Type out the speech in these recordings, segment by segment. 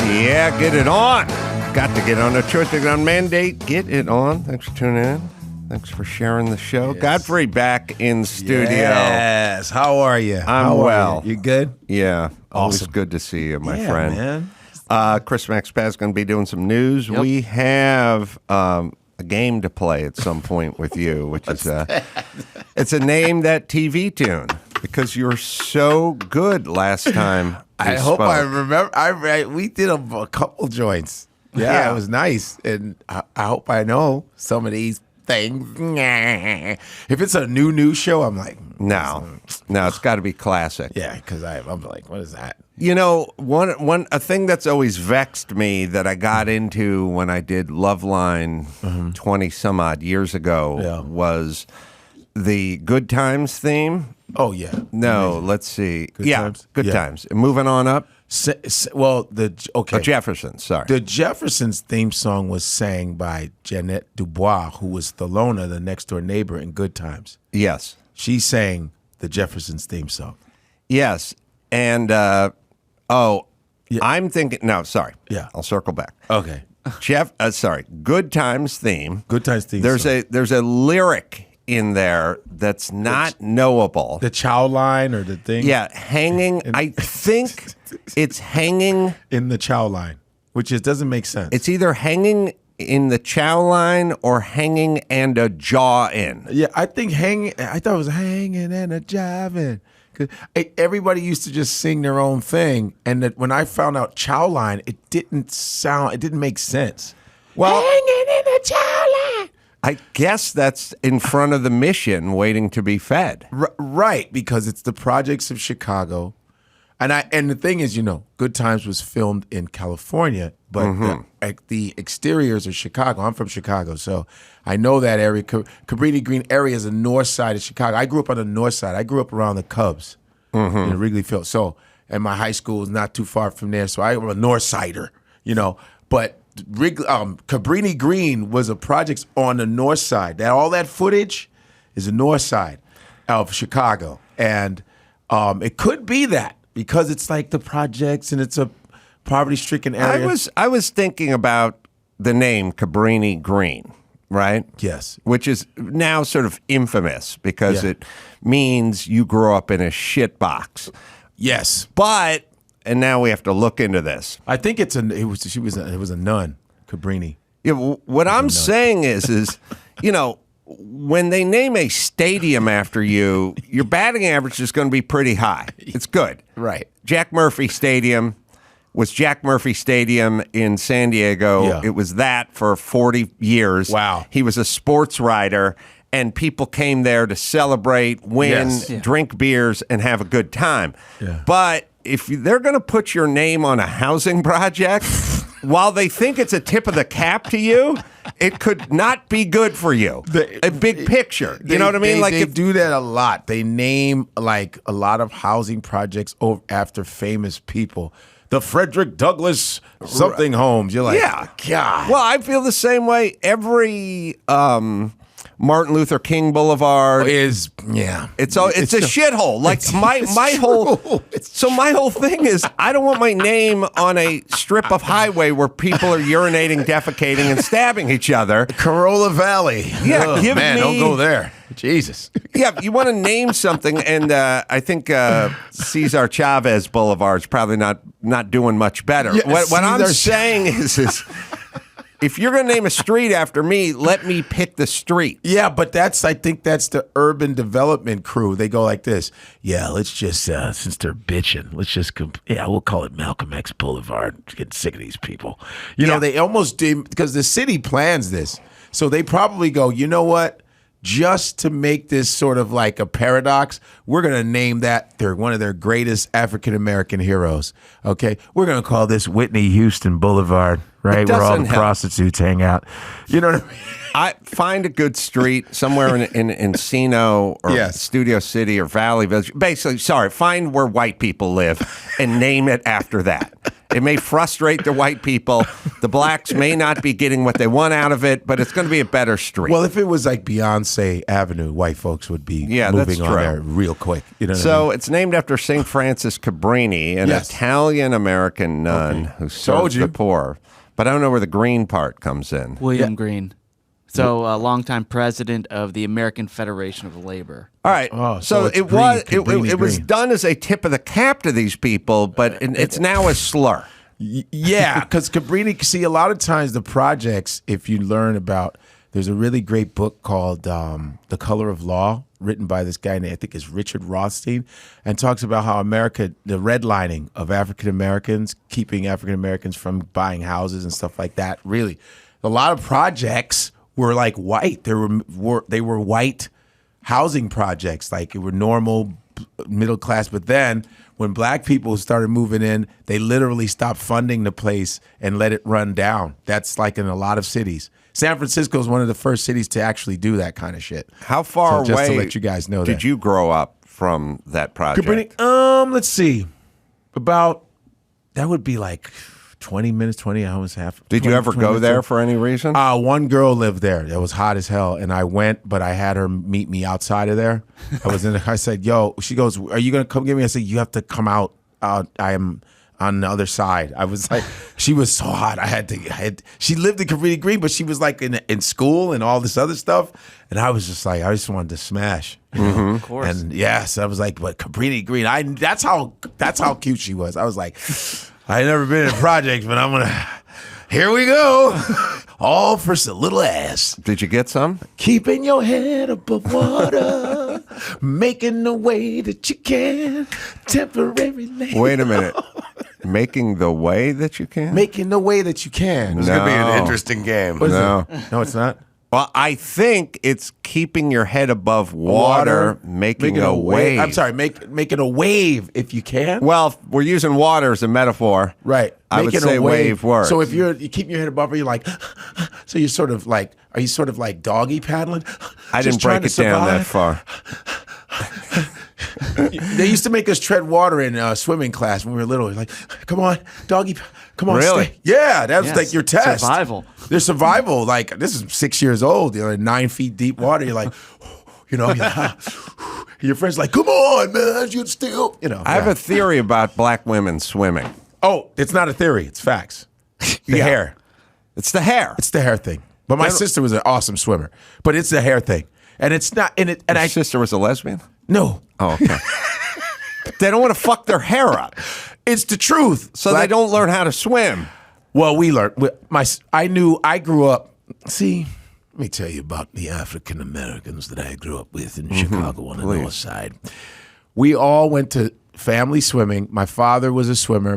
Yeah, get it on. Got to get on. A choice to get on mandate. Get it on. Thanks for tuning in. Thanks for sharing the show. Yes. Godfrey back in studio. Yes. How are you? I'm well. You good? Yeah. Awesome. Always good to see you, my friend. Man. Chris Maxpaz is going to be doing some news. Yep. We have a game to play at some point with you, which is it's a Name That TV Tune because you're so good last time. I hope I remember. We did a couple joints. Yeah, it was nice, and I hope I know some of these things. If it's a new show, I'm like, no, it's got to be classic. Yeah, because I'm like, what is that? You know, a thing that's always vexed me that I got into when I did Loveline 20 some odd years ago was the Good Times theme. Oh yeah. No, let's see. Good Times? Good Times. Moving on up. The Jeffersons. Sorry. The Jeffersons theme song was sang by Jeanette Dubois, who was Thelona, the next door neighbor in Good Times. Yes. She sang the Jeffersons theme song. Yes, and I'm thinking. No, sorry. Yeah, I'll circle back. Okay. Good Times theme. Good Times theme. There's a lyric in there that's not knowable. The chow line or the thing? Yeah, hanging. I think it's hanging in the chow line, which doesn't make sense. It's either hanging in the chow line or hanging and a jaw in. Yeah, I think hanging. I thought it was hanging and a jiving. Cause everybody used to just sing their own thing, and that when I found out chow line, it didn't make sense. Well, hanging in a chow line. I guess that's in front of the mission waiting to be fed. Right, because it's the projects of Chicago. And the thing is, Good Times was filmed in California, but the exteriors are Chicago. I'm from Chicago, so I know that area. Cabrini Green area is the north side of Chicago. I grew up on the north side. I grew up around the Cubs in Wrigley Field. So, and my high school was not too far from there, so I'm a north sider, But Cabrini Green was a project on the north side. All that footage is the north side of Chicago, and it could be that because it's like the projects and it's a poverty-stricken area. I was thinking about the name Cabrini Green, right? Yes, which is now sort of infamous because it means you grew up in a shit box. Yes, but. And now we have to look into this. I think it was a nun, Cabrini. Yeah, what I'm saying is, when they name a stadium after you, your batting average is going to be pretty high. It's good. Right. Jack Murphy Stadium was Jack Murphy Stadium in San Diego. Yeah. It was that for 40 years. Wow. He was a sports writer, and people came there to celebrate, win, drink beers, and have a good time. Yeah. But if they're going to put your name on a housing project, while they think it's a tip of the cap to you, it could not be good for you. A big picture. You know what I mean? They do that a lot. They name like a lot of housing projects after famous people. The Frederick Douglass something homes. You're like, God. Well, I feel the same way. Every Martin Luther King Boulevard it's a shithole. Like my whole thing is I don't want my name on a strip of highway where people are urinating, defecating, and stabbing each other. Carolla Valley. Yeah, don't go there. Jesus. Yeah, you want to name something, and I think Cesar Chavez Boulevard is probably not doing much better. Yeah, what I'm saying is if you're going to name a street after me, let me pick the street. Yeah, but I think that's the urban development crew. They go like this. Yeah, let's just, since they're bitching, we'll call it Malcolm X Boulevard. Getting sick of these people. They almost do, because the city plans this. So they probably go, you know what? Just to make this sort of like a paradox, we're going to name that one of their greatest African-American heroes. Okay? We're going to call this Whitney Houston Boulevard, right? Where all the prostitutes hang out. You know what I mean? I find a good street somewhere in Encino or Studio City or Valley Village. Basically, find where white people live and name it after that. It may frustrate the white people. The blacks may not be getting what they want out of it, but it's going to be a better street. Well, if it was like Beyonce Avenue, white folks would be moving on there real quick. You know what I mean? It's named after St. Francis Cabrini, an Italian-American nun who served the poor. But I don't know where the green part comes in. William Green. So, a longtime president of the American Federation of Labor. All right. Oh, so it's it green, was Cabrini it was green. done as a tip of the cap to these people, but it's now a slur. Yeah, because Cabrini, see, a lot of times the projects, if you learn about, there's a really great book called The Color of Law, written by this guy, I think is Richard Rothstein, and talks about how America, the redlining of African Americans, keeping African Americans from buying houses and stuff like that. Really, a lot of projects were like white. They were white housing projects, like it were normal middle class. But then when black people started moving in, they literally stopped funding the place and let it run down. That's like in a lot of cities. San Francisco is one of the first cities to actually do that kind of shit. How far away? Just to let you guys know did that. you grow up from that project? Cabrini, let's see, about that would be like 20 minutes, 20 hours, half. Did you ever go there for any reason? One girl lived there. It was hot as hell, and I went, but I had her meet me outside of there. I said, "Yo," she goes, "Are you gonna come get me?" I said, "You have to come out. I am on the other side." I was like, she was so hot. She lived in Cabrini Green, but she was like in school and all this other stuff, and I was just like, I just wanted to smash. Of course. And yes, I was like, but Cabrini Green, that's how cute she was. I was like, I ain't never been in projects, but here we go. All for a little ass. Did you get some? Keeping your head above water, making the way that you can, temporarily. Wait a minute. Making the way that you can? Making the way that you can. It's going to be an interesting game. No. No, it's not. Well, I think it's keeping your head above water, making a wave. I'm sorry, making a wave if you can. Well, we're using water as a metaphor. Right. I would Making a say wave works. So if you keep your head above water, you're like, so you're sort of like, are you sort of like doggy paddling? I Just didn't break trying it to down that survive? far. They used to make us tread water in swimming class when we were little. Like, come on, doggy, come on, Really? stay. Yeah, that was Yes, like your test. survival. Their survival, like this is 6 years old. You're in 9 feet deep water. You're like, you're like, your friend's like, come on, man, you'd still, I have a theory about black women swimming. Oh, it's not a theory. It's facts. The Yeah. hair. It's the hair. It's the hair thing. But my sister was an awesome swimmer. But it's the hair thing, and it's not. And My sister was a lesbian? no. Oh, okay. They don't want to fuck their hair up, It's the truth. so they don't learn how to swim. Well, we learned. I grew up. See, let me tell you about the African Americans that I grew up with in Chicago on the north side. We all went to family swimming. My father was a swimmer.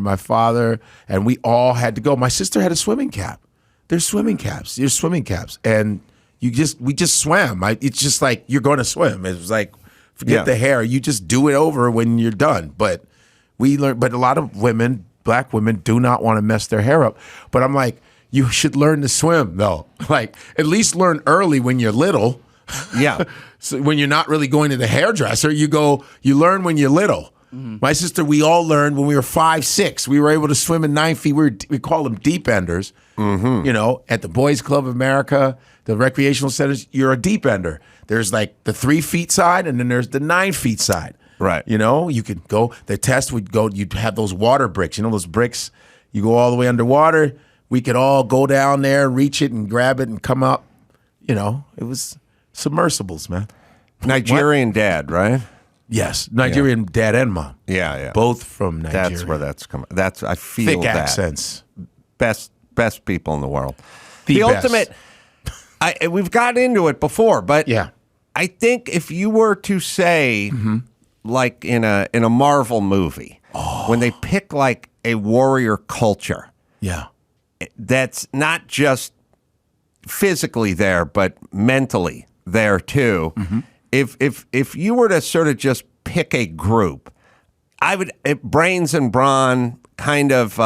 And we all had to go. My sister had a swimming cap. There's swimming caps. There's swimming caps, and we just swam. It's just like you're going to swim. It was like forget the hair. You just do it over when you're done. But we learned. But a lot of women, black women, do not want to mess their hair up. But I'm like, you should learn to swim though. Like at least learn early when you're little. Yeah. So when you're not really going to the hairdresser, you learn when you're little. My sister, we all learned when we were 5, 6. We were able to swim in 9 feet. We call them deep enders. You know, at the Boys Club of America, the recreational centers, you're a deep ender. There's like the 3 feet side, and then there's the 9 feet side. Right. You know, you could go. The test would go. You'd have those water bricks. You know those bricks. You go all the way underwater. We could all go down there, reach it, and grab it, and come up. You know, it was submersibles, man. Nigerian dad, right? Yes, Nigerian dad and mom. Yeah. Both from Nigeria. That's where that's coming. I feel thick that. accents. Best people in the world. The best. Ultimate. We've got into it before, but Yeah. I think if you were to say, like in a Marvel movie, when they pick like a warrior culture Yeah. that's not just physically there, but mentally there too. If you were to sort of just pick a group, I would brains and brawn, kind of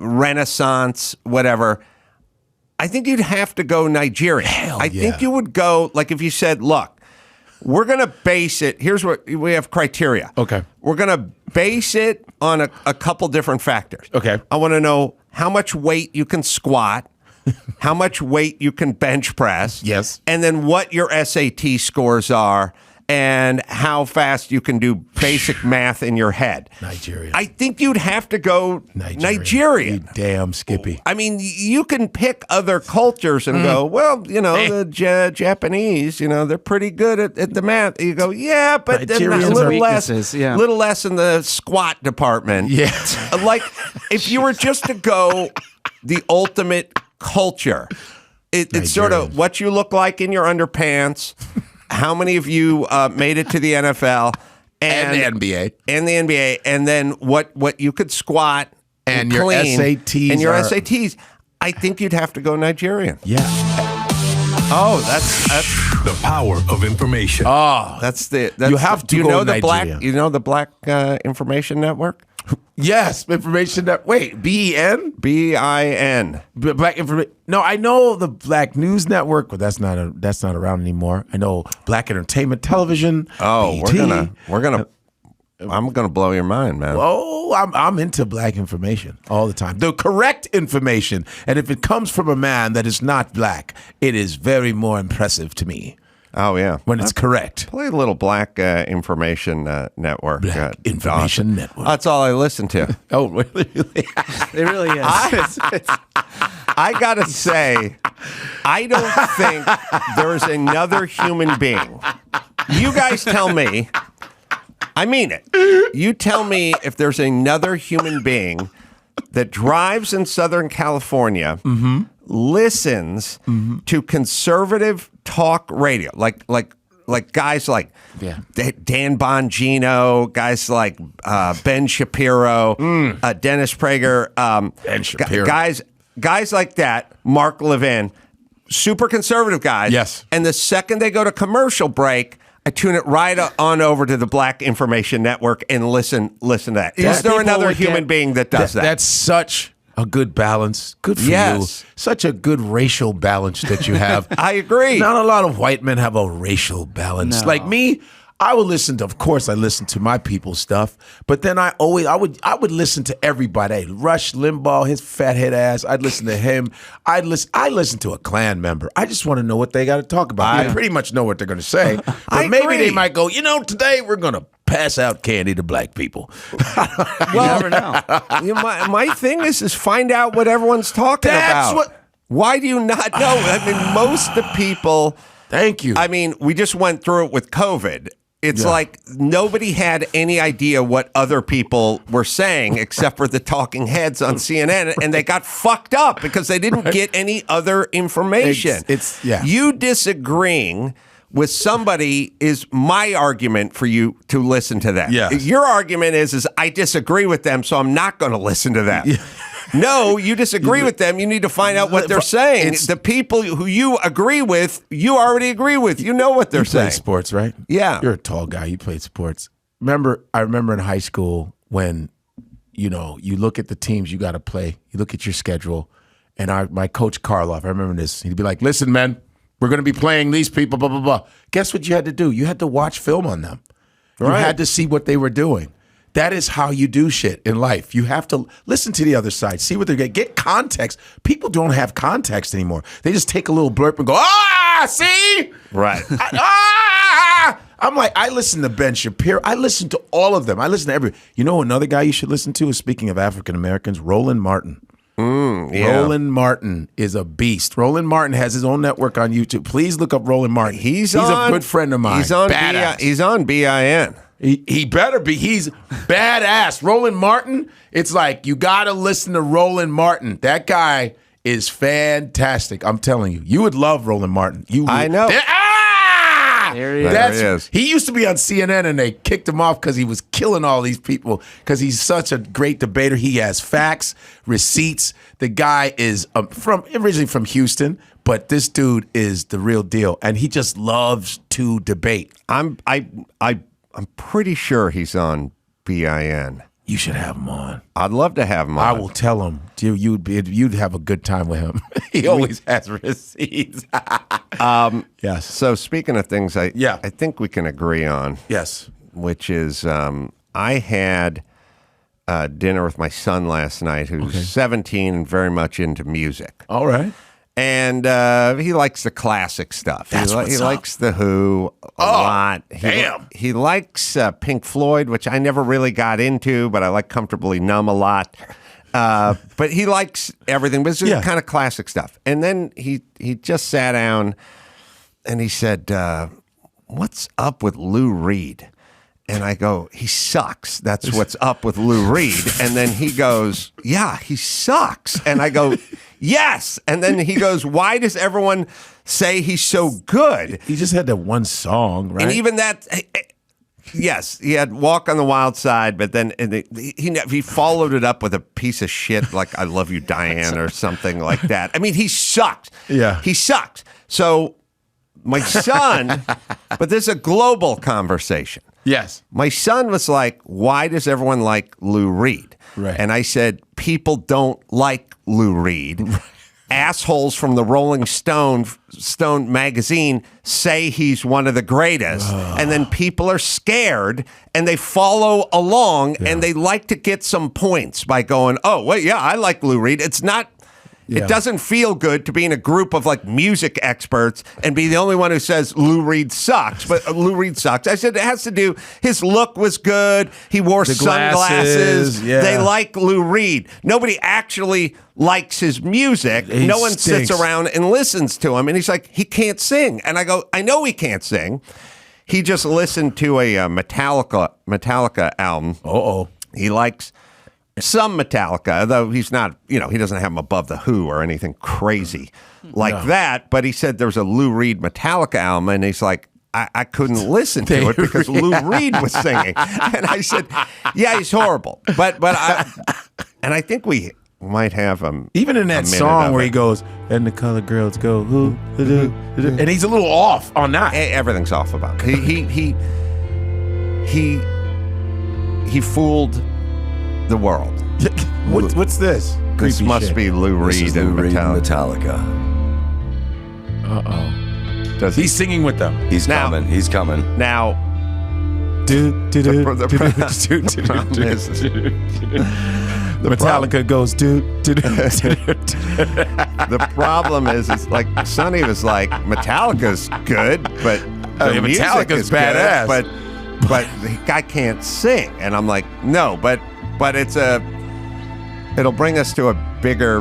Renaissance, whatever. I think you'd have to go Nigerian. I think you would go like if you said, look, we're going to base it. Here's what we have criteria. Okay. We're going to base it on a couple different factors. Okay. I want to know how much weight you can squat, how much weight you can bench press. Yes. And then what your SAT scores are and how fast you can do basic math in your head. Nigeria. I think you'd have to go Nigerian. You damn Skippy. I mean, you can pick other cultures and go, well, the Japanese, they're pretty good at the math. You go, yeah, but then a Nigerians little are less, little less in the squat department. Yeah. Like, if you were just to go the ultimate culture, it's sort of what you look like in your underpants. How many of you made it to the NFL and the NBA and then what you could squat and your SATs and your SATs? I think you'd have to go Nigerian. Yeah. Oh, that's the power of information. Oh, that's you have to. Do you know the Black? You know the Black Information Network? Yes, information that. Wait, BEN? BIN. Black information. No, I know the Black News Network, but that's not around anymore. I know Black Entertainment Television. Oh, BET. I'm gonna blow your mind, man. Oh, I'm into Black information all the time. The correct information, and if it comes from a man that is not black, it is very more impressive to me. Oh yeah, when it's correct. Play a little Black Information Network. Black Information Network. That's all I listen to. Oh, really? It really is. I gotta say, I don't think there's another human being. You guys tell me. I mean it. You tell me if there's another human being that drives in Southern California, listens to conservative talk radio, like guys like Dan Bongino, guys like Ben Shapiro, Dennis Prager, Ben Shapiro. guys like that, Mark Levin, super conservative guys. Yes. And the second they go to commercial break, I tune it right on over to the Black Information Network and listen to that. Is there another human being that does that? That's such a good balance. Good for you. Such a good racial balance that you have. I agree. Not a lot of white men have a racial balance. No. Like me, I would listen to, of course, I listen to my people's stuff, but then I would listen to everybody. Rush Limbaugh, his fathead ass. I'd listen to him. I listen to a Klan member. I just want to know what they got to talk about. I pretty much know what they're going to say, but maybe they might go, today we're going to pass out candy to black people. You never know. My thing is find out what everyone's talking about. Why do you not know? I mean, most of the people. Thank you. I mean, we just went through it with COVID. It's like nobody had any idea what other people were saying except for the talking heads on CNN, and they got fucked up because they didn't get any other information. You disagreeing with somebody is my argument for you to listen to them. Yes. Your argument is I disagree with them, so I'm not going to listen to them. No, you disagree with them. You need to find out what they're saying. The people who you agree with, you already agree with. You know what they're saying. You played sports, right? Yeah. You're a tall guy. You played sports. I remember in high school when, you look at the teams you got to play. You look at your schedule. And my coach, Karloff, I remember this. He'd be like, listen, man, we're going to be playing these people, blah, blah, blah. Guess what you had to do? You had to watch film on them. You had to see what they were doing. That is how you do shit in life. You have to listen to the other side, see what they're getting, get context. People don't have context anymore. They just take a little blurb and go, see? Right. I'm like, I listen to Ben Shapiro. I listen to all of them. I listen to every. You know another guy you should listen to is, speaking of African Americans, Roland Martin. Roland Martin is a beast. Roland Martin has his own network on YouTube. Please look up Roland Martin. He's a good friend of mine. He's on BIN. He better be. He's badass. Roland Martin, it's like you got to listen to Roland Martin. That guy is fantastic. I'm telling you. You would love Roland Martin. I know. There he is. He used to be on CNN and they kicked him off because he was killing all these people because he's such a great debater. He has facts, receipts. The guy is originally from Houston, but this dude is the real deal. And he just loves to debate. I'm pretty sure he's on BIN. You should have him on. I'd love to have him on. I will tell him. You'd have a good time with him. He always has receipts. Yes. So speaking of things, I think we can agree on. Yes. Which is, I had dinner with my son last night, who's 17 and very much into music. All right. And he likes the classic stuff. That's He likes The Who a lot. He likes Pink Floyd, which I never really got into, but I like Comfortably Numb a lot. But he likes everything, but it's just kind of classic stuff. And then he just sat down and he said, what's up with Lou Reed? And I go, he sucks. That's what's up with Lou Reed. And then he goes, yeah, he sucks. And I go, yes. And then he goes, why does everyone say he's so good? He just had that one song, right? And even that, yes, he had Walk on the Wild Side, but then he followed it up with a piece of shit like I Love You, Diane, or something like that. I mean, he sucked. Yeah. He sucked. So my son, but this is a global conversation. Yes. My son was like, why does everyone like Lou Reed? Right. And I said, people don't like Lou Reed. Assholes from the Rolling Stone magazine say he's one of the greatest. And then people are scared and they follow along and they like to get some points by going, oh, well, yeah, I like Lou Reed. It's not... It doesn't feel good to be in a group of like music experts and be the only one who says Lou Reed sucks. But Lou Reed sucks. I said it has to do. His look was good. He wore sunglasses. Yeah. They like Lou Reed. Nobody actually likes his music. No one sits around and listens to him. And he's like, he can't sing. And I go, I know he can't sing. He just listened to a Metallica album. He likes some Metallica, though he's not, he doesn't have them above the Who or anything crazy like that. But he said there's a Lou Reed Metallica album, and he's like, I couldn't listen to it because Lou Reed was singing. And I said, yeah, he's horrible. But I think we might have him. Even in that song where he goes, and the colored girls go, who, and he's a little off on that. Everything's off about it. He fooled the world. What's this? This must be Lou Reed and Metallica. He's singing with them. He's coming. He's coming. Now, Metallica goes The problem is like Sonny was like, Metallica's good, but the music Metallica's is badass. good, but the guy can't sing. And I'm like, no, but it'll bring us to a bigger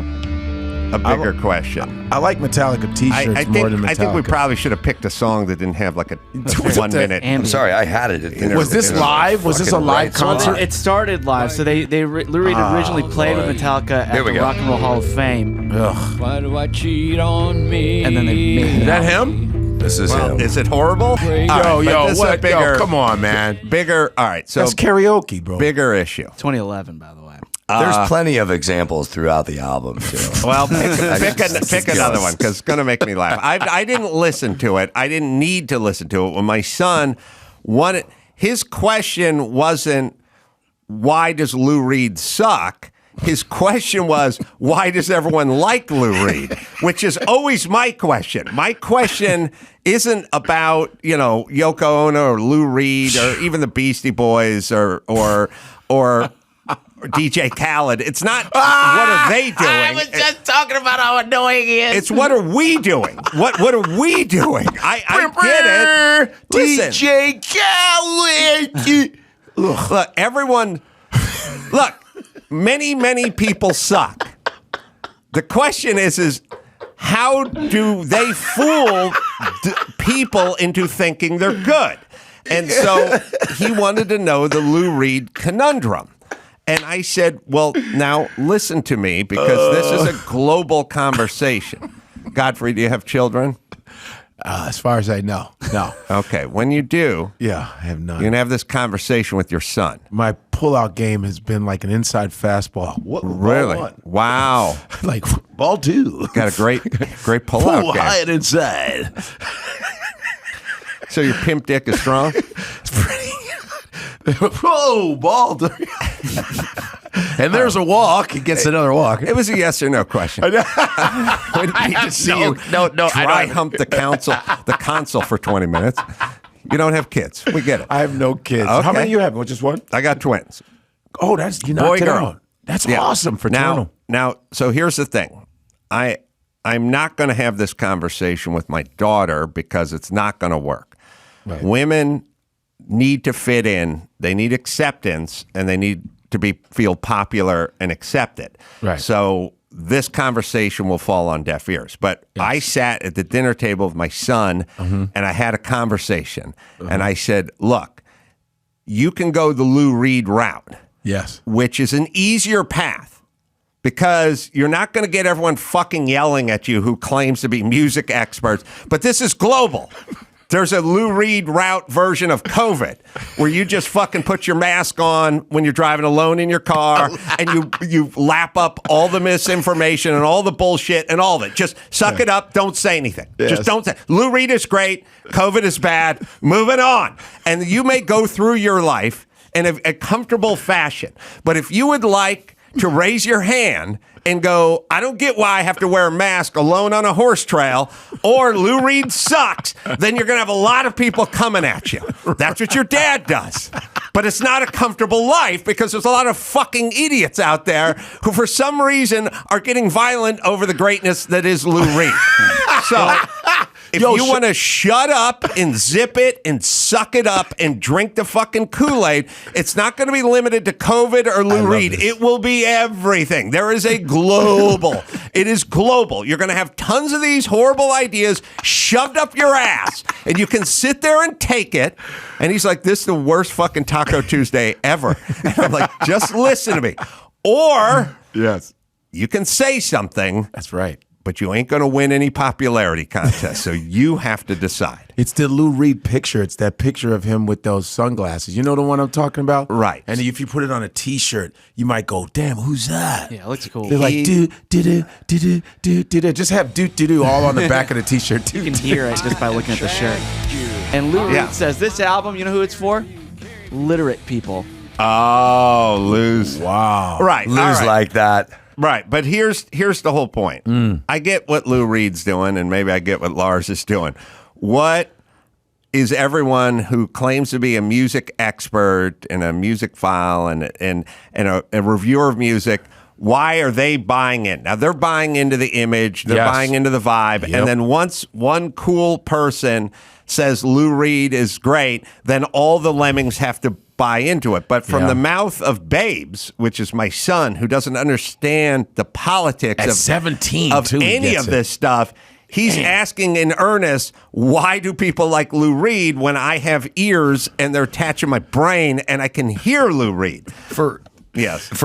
question. I like Metallica t-shirts more than Metallica. I think we probably should have picked a song that didn't have like a 1 minute. I'm sorry, I had it. Was this live? Was this a live concert? It started live. So Lou Reed originally played with Metallica at the Rock and Roll Hall of Fame. Why do I cheat on me? And then they made Is that him? This is him. Is it horrible? Yo, come on, man. Bigger. All right, so that's karaoke, bro. Bigger issue. 2011, by the way. There's plenty of examples throughout the album, too. Well, pick another one because it's going to make me laugh. I didn't listen to it. I didn't need to listen to it. When my son wanted, his question wasn't, why does Lou Reed suck? His question was, why does everyone like Lou Reed? Which is always my question. My question isn't about, Yoko Ono or Lou Reed or even the Beastie Boys or DJ Khaled. It's not what are they doing? I was just talking about how annoying he is. It's what are we doing? What are we doing? I get it. Listen. DJ Khaled. Look, everyone. Look, many people suck. The question is how do they fool people into thinking they're good? And so he wanted to know the Lou Reed conundrum. And I said, well, now listen to me because this is a global conversation. Godfrey, do you have children? As far as I know, no. Okay, when you do, I have none. You're going to have this conversation with your son. My pullout game has been like an inside fastball. What? Really? Ball one. Wow. Like ball two. Got a great pullout Pull game. high and inside. So your pimp dick is strong? It's pretty. Whoa, ball. And there's a walk. He gets another walk. It was a yes or no question. We need to see you dry hump the console for 20 minutes. You don't have kids. We get it. I have no kids. Okay. How many you have? Well, just one? I got twins. Oh, you knocked it girl. out. That's awesome for Toronto. Now, so here's the thing. I'm not going to have this conversation with my daughter because it's not going to work. Right. Women need to fit in. They need acceptance, and they need to feel popular and accepted. Right. So this conversation will fall on deaf ears. But I sat at the dinner table with my son, and I had a conversation. And I said, look, you can go the Lou Reed route. Yes. Which is an easier path because you're not going to get everyone fucking yelling at you who claims to be music experts. But this is global. There's a Lou Reed route version of COVID where you just fucking put your mask on when you're driving alone in your car and you lap up all the misinformation and all the bullshit and all of it. Just suck it up. Don't say anything. Yes. Just don't say. Lou Reed is great. COVID is bad. Moving on. And you may go through your life in a comfortable fashion. But if you would like to raise your hand and go, I don't get why I have to wear a mask alone on a horse trail, or Lou Reed sucks, then you're going to have a lot of people coming at you. That's what your dad does. But it's not a comfortable life because there's a lot of fucking idiots out there who for some reason are getting violent over the greatness that is Lou Reed. So if you want to shut up and zip it and suck it up and drink the fucking Kool-Aid, it's not going to be limited to COVID or Lou Reed. It will be everything. There is a global. It is global. You're going to have tons of these horrible ideas shoved up your ass, and you can sit there and take it. And he's like, this is the worst fucking Taco Tuesday ever. And I'm like, just listen to me. Or you can say something. That's right. But you ain't going to win any popularity contest, so you have to decide. It's the Lou Reed picture. It's that picture of him with those sunglasses. You know the one I'm talking about? Right. And if you put it on a T-shirt, you might go, damn, who's that? Yeah, it looks cool. They're like, do. Just have do all on the back of the T-shirt. You can hear it just by looking at the shirt. And Lou Reed says, this album, you know who it's for? Literate people. Oh, Lou's. Wow. Right. Lou's like that. Right, but here's the whole point. I get what Lou Reed's doing, and maybe I get what Lars is doing. What is everyone who claims to be a music expert and a music file and a reviewer of music? Why are they buying in? Now they're buying into the image, they're buying into the vibe, and then once one cool person says Lou Reed is great, then all the lemmings have to buy into it. But from the mouth of Babes, which is my son, who doesn't understand the politics At of 17 of too, he any gets of it. this stuff, he's asking in earnest, why do people like Lou Reed when I have ears and they're attached to my brain and I can hear Lou Reed? For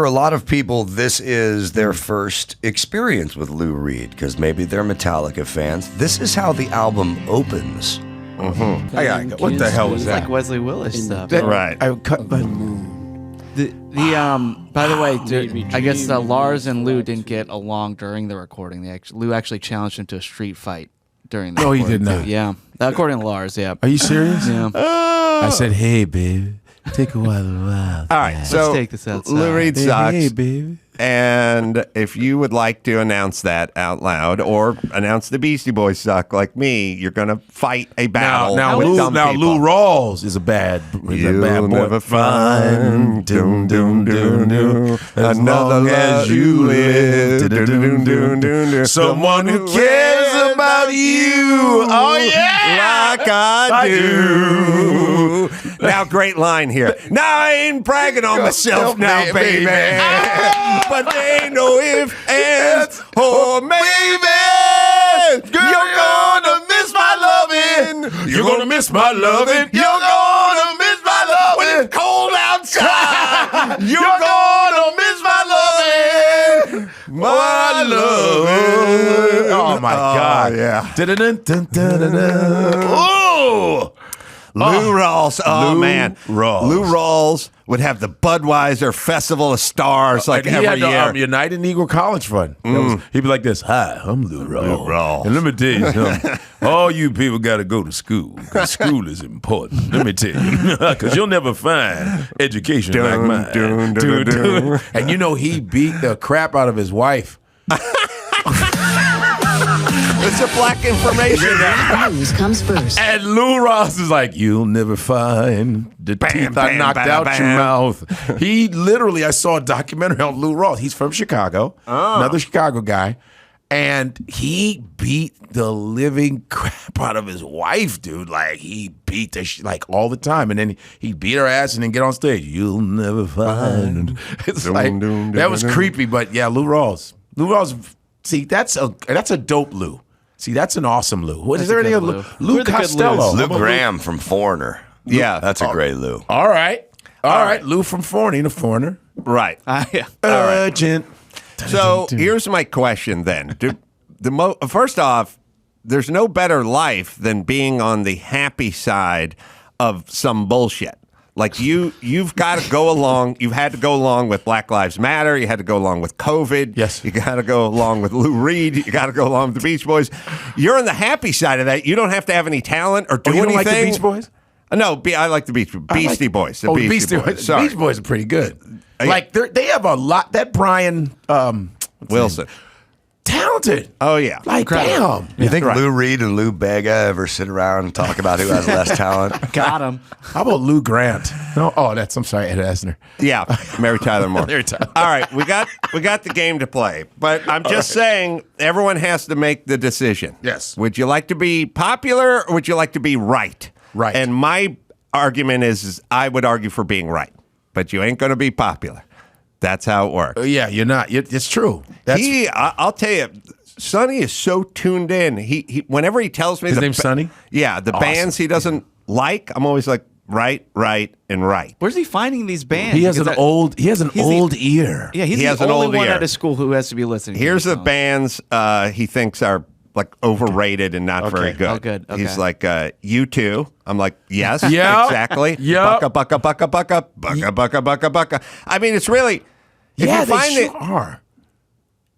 a lot of people, this is their first experience with Lou Reed because maybe they're Metallica fans. This is how the album opens. What the hell was It's that? like Wesley Willis stuff. Right. I cut, but By the way, I guess Lars and Lou didn't get along during the recording. Lou actually challenged him to a street fight during the No, he recording, did not. too. Yeah. According to Lars, yeah. Are you serious? Yeah. I said, hey, babe, take a while. All right, so take this outside. Lou Reed sucks. Hey, babe. And if you would like to announce that out loud or announce the Beastie Boys suck like me, you're going to fight a battle Now, with dumb Lou people. Rawls is a bad boy. You'll never find doom, doom, doom, doom, another long as you live. Doom, doom, doom, doom, Someone who cares about you. Oh, yeah. like I do. Now, great line here. Now I ain't bragging on myself now, baby. But they ain't no ifs, ands, or maybe. You're gonna miss my loving. You're gonna miss my loving. You're gonna miss my loving. When it's cold outside, you're gonna miss my loving. My loving. Oh, my God. Yeah. Dun-dun-dun-dun-dun-dun. Oh! Lou Rawls. Oh, Lou man. Rawls. Lou Rawls would have the Budweiser Festival of Stars like And he every had year. the United Negro College Fund. He'd be like this, "Hi, I'm Lou Rawls. Rawls. And let me tell you something. All you people got to go to school because school is important. Let me tell you. Because you'll never find education like mine. dun, dun, dun, dun. And you know he beat the crap out of his wife. It's a black information. News comes first. And Lou Rawls is like, "You'll never find the teeth I bam, knocked bam, out your bam. mouth." He literally, I saw a documentary on Lou Rawls. He's from Chicago, another Chicago guy. And he beat the living crap out of his wife, dude. Like, he beat the like all the time. And then he'd beat her ass and then get on stage. "You'll never find." It's like, that was creepy. But yeah, Lou Rawls. Lou Rawls, see, that's a dope Lou. See, that's an awesome Lou. What is there any other Lou? Lou Costello. Lou Graham from Foreigner. Yeah. That's a great Lou. All right. All right. Lou from Foreigner. Ain't a foreigner. Right. Yeah. Urgent. So here's my question then. First off, there's no better life than being on the happy side of some bullshit. Like you've got to go along. You've had to go along with Black Lives Matter. You had to go along with COVID. Yes. You got to go along with Lou Reed. You got to go along with the Beach Boys. You're on the happy side of that. You don't have to have any talent or do You anything. don't like the Beach Boys? No, I like the Beastie Boys. The Beastie Boys. Sorry. Beach Boys are pretty good. Like they have a lot. That Brian Wilson. talented. Oh yeah. Like damn. You think Lou Reed and Lou Bega ever sit around and talk about who has less talent? Got him. How about Lou Grant? No, I'm sorry, Ed Asner. Yeah, Mary Tyler Moore. Mary Tyler. All right, we got the game to play, but I'm just saying everyone has to make the decision. Yes. Would you like to be popular or would you like to be right? Right. And my argument is I would argue for being right, but you ain't going to be popular. That's how it works. Yeah, you're not. It's true. That's I'll tell you, Sonny is so tuned in. He whenever he tells me his name's Sonny. Yeah, the Awesome. bands he doesn't like, I'm always like right, and right. Where's he finding these bands? He has Because an old. He has an he's the- old ear. Yeah, he's He has the an only old one ear. at his school who has to be listening. Here's to the these songs. bands he thinks are like overrated and not very good. Oh, good. Okay. He's like U2. I'm like, yes, Yeah. exactly. Yeah. Bucka, bucka, bucka, bucka, bucka, bucka, bucka. I mean, it's really. If Yeah, you find they it, sure are.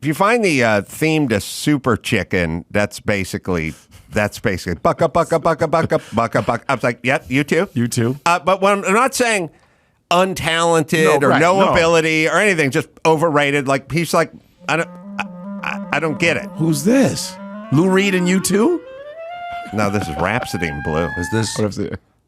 if you find the theme to Super Chicken, that's basically bucka, bucka, bucka, bucka, bucka, bucka. I was like, yep, U2. U2. But when I'm not saying untalented No, or right, no no. ability or anything, just overrated. Like he's like, I don't get it. Who's this? Lou Reed and U2? No, this is Rhapsody in Blue. Is this?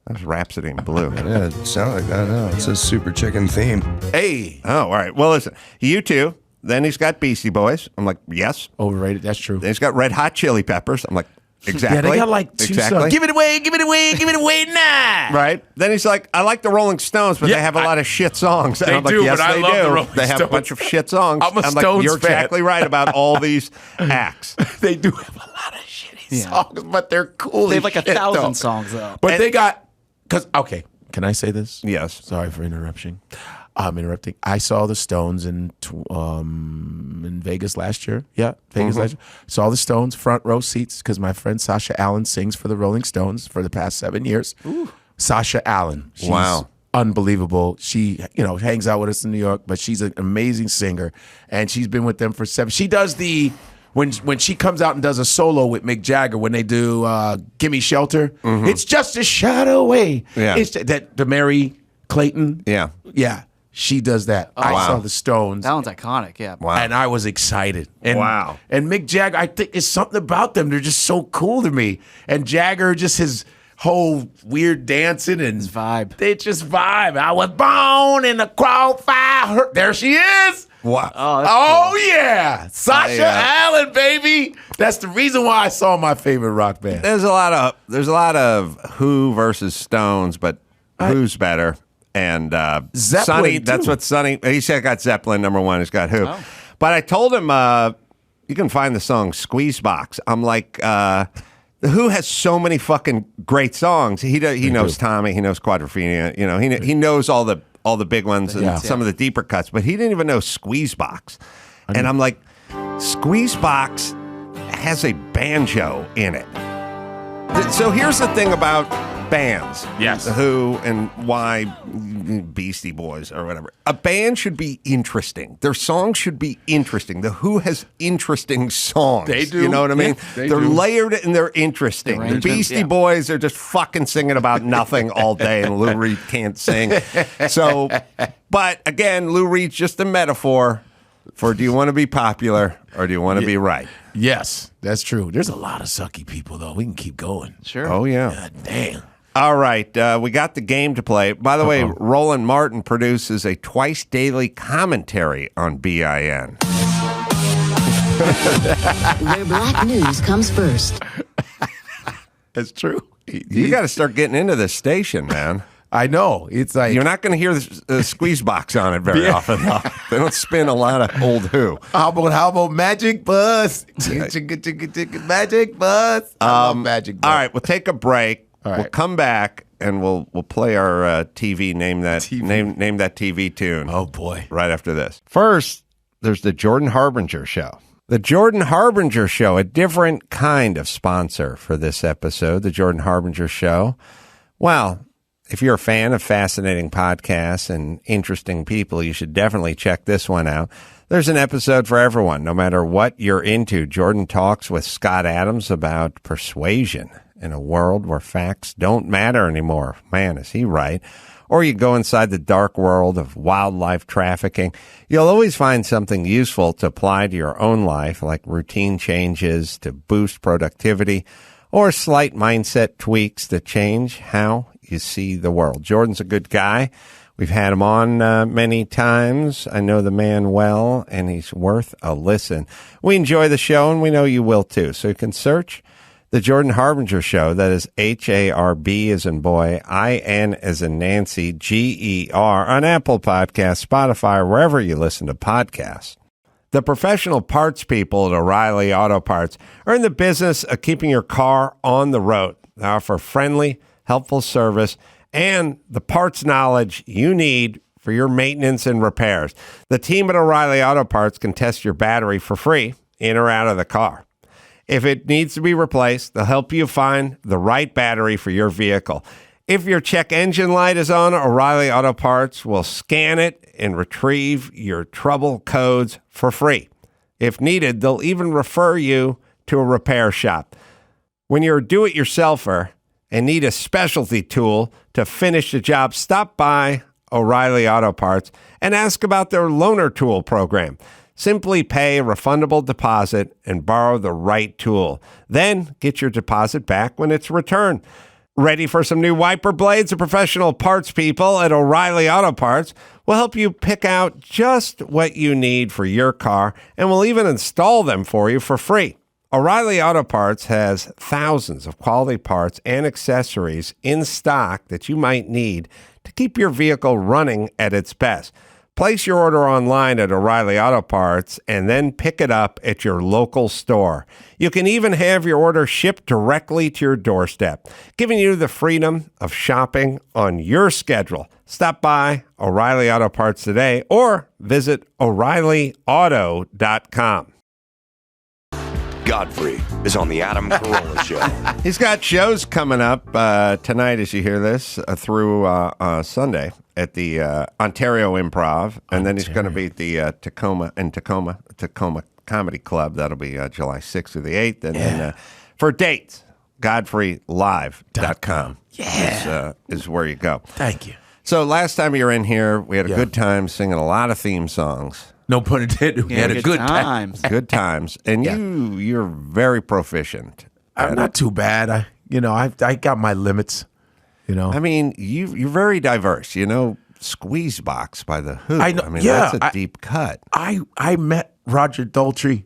That's Rhapsody in Blue. Yeah, it sounds like that. No, it's a Super Chicken theme. Hey. Oh, all right. Well, listen, U2. Then he's got Beastie Boys. I'm like, yes. Overrated. That's true. Then he's got Red Hot Chili Peppers. I'm like, exactly. Yeah, they got like two exactly. songs. Give it away, give it away, give it away now. Right. Then he's like, I like the Rolling Stones, but Yeah, they have a lot of shit songs. And they I'm like, do, yes, but I they love do. the Rolling They have a Stones. bunch of shit songs. I'm a like, Stones you're fan. exactly right about all these acts. They do have a lot of shitty songs, but they're cool. They have as like shit, 1,000 though. songs though. But they got okay. Can I say this? Yes. Sorry for interrupting. I'm interrupting. I saw the Stones in Vegas last year. Yeah, Vegas last year. Saw the Stones front row seats because my friend Sasha Allen sings for the Rolling Stones for the past 7 years. Sasha Allen. She's Wow. unbelievable. She, hangs out with us in New York, but she's an amazing singer, and she's been with them for 7. She does the when she comes out and does a solo with Mick Jagger when they do "Gimme Shelter." It's just a shot away. Yeah. It's that the Mary Clayton. Yeah. Yeah, she does that. I wow. saw the Stones. That one's iconic. Yeah. Wow. And I was excited. And, Wow. And Mick Jagger, I think there's something about them. They're just so cool to me. And Jagger, just his whole weird dancing and His vibe. They just vibe. I was born in the crossfire. There she is. Wow. Oh yeah, Sasha Yeah. Allen, baby. That's the reason why I saw my favorite rock band. There's a lot of Who versus Stones, but who's better? And Zeppelin, Sonny, that's too. what Sonny. He said got Zeppelin number one. He's got Who, Oh. but I told him you can find the song Squeeze Box. I'm like, Who has so many fucking great songs. He knows Tommy. He knows Quadrophenia. He knows all the big ones and some of the deeper cuts, but he didn't even know Squeeze Box. And I'm like, Squeeze Box has a banjo in it. So here's the thing about bands. Yes. The Who and why Beastie Boys or whatever. A band should be interesting. Their songs should be interesting. The Who has interesting songs. They do. You know what I mean? Yeah, they they're do. layered and they're interesting. The Arrangements, Beastie yeah. Boys are just fucking singing about nothing all day, and Lou Reed can't sing. So, but again, Lou Reed's just a metaphor for do you want to be popular or do you want to be right? Yes, that's true. There's a lot of sucky people, though. We can keep going. Sure. Oh, yeah. God damn. All right. We got the game to play. By the way, Roland Martin produces a twice daily commentary on BIN. Where black news comes first. That's true. You got to start getting into this station, man. I know. It's like You're not going to hear the squeeze box on it very often, though. They don't spin a lot of old Who. How about Magic Bus? Magic Bus. I love Magic Bus. All right, we'll take a break. All We'll right. come back and we'll play our TV name that TV tune. Oh boy. Right after this. First, there's the Jordan Harbinger Show. The Jordan Harbinger Show, a different kind of sponsor for this episode. The Jordan Harbinger Show. Well, if you're a fan of fascinating podcasts and interesting people, you should definitely check this one out. There's an episode for everyone, no matter what you're into. Jordan talks with Scott Adams about persuasion in a world where facts don't matter anymore. Man, is he right? Or you go inside the dark world of wildlife trafficking. You'll always find something useful to apply to your own life, like routine changes to boost productivity or slight mindset tweaks to change how you see the world. Jordan's a good guy. We've had him on many times. I know the man well, and he's worth a listen. We enjoy the show, and we know you will too. So you can search The Jordan Harbinger Show. That is HARB as in boy, IN as in Nancy, GER on Apple Podcasts, Spotify, or wherever you listen to podcasts. The professional parts people at O'Reilly Auto Parts are in the business of keeping your car on the road. They offer friendly, helpful service and the parts knowledge you need for your maintenance and repairs. The team at O'Reilly Auto Parts can test your battery for free in or out of the car. If it needs to be replaced, they'll help you find the right battery for your vehicle. If your check engine light is on, O'Reilly Auto Parts will scan it and retrieve your trouble codes for free. If needed, they'll even refer you to a repair shop. When you're a do-it-yourselfer and need a specialty tool to finish the job, stop by O'Reilly Auto Parts and ask about their loaner tool program. Simply pay a refundable deposit and borrow the right tool. Then get your deposit back when it's returned. Ready for some new wiper blades? The professional parts people at O'Reilly Auto Parts will help you pick out just what you need for your car and will even install them for you for free. O'Reilly Auto Parts has thousands of quality parts and accessories in stock that you might need to keep your vehicle running at its best. Place your order online at O'Reilly Auto Parts and then pick it up at your local store. You can even have your order shipped directly to your doorstep, giving you the freedom of shopping on your schedule. Stop by O'Reilly Auto Parts today or visit O'ReillyAuto.com. Godfrey is on the Adam Carolla Show. He's got shows coming up tonight, as you hear this, through Sunday at the Ontario Improv, and then he's going to be at the Tacoma Comedy Club. That'll be July 6th through the 8th. And then for dates, GodfreyLive.com is where you go. Thank you. So last time you were in here, we had a good time singing a lot of theme songs. No pun intended. We had a good time. Good times. And you're very proficient. I'm not too bad. I got my limits. I mean, you're very diverse. Squeeze Box by The Who. I know. I mean, that's a deep cut. I met Roger Daltrey,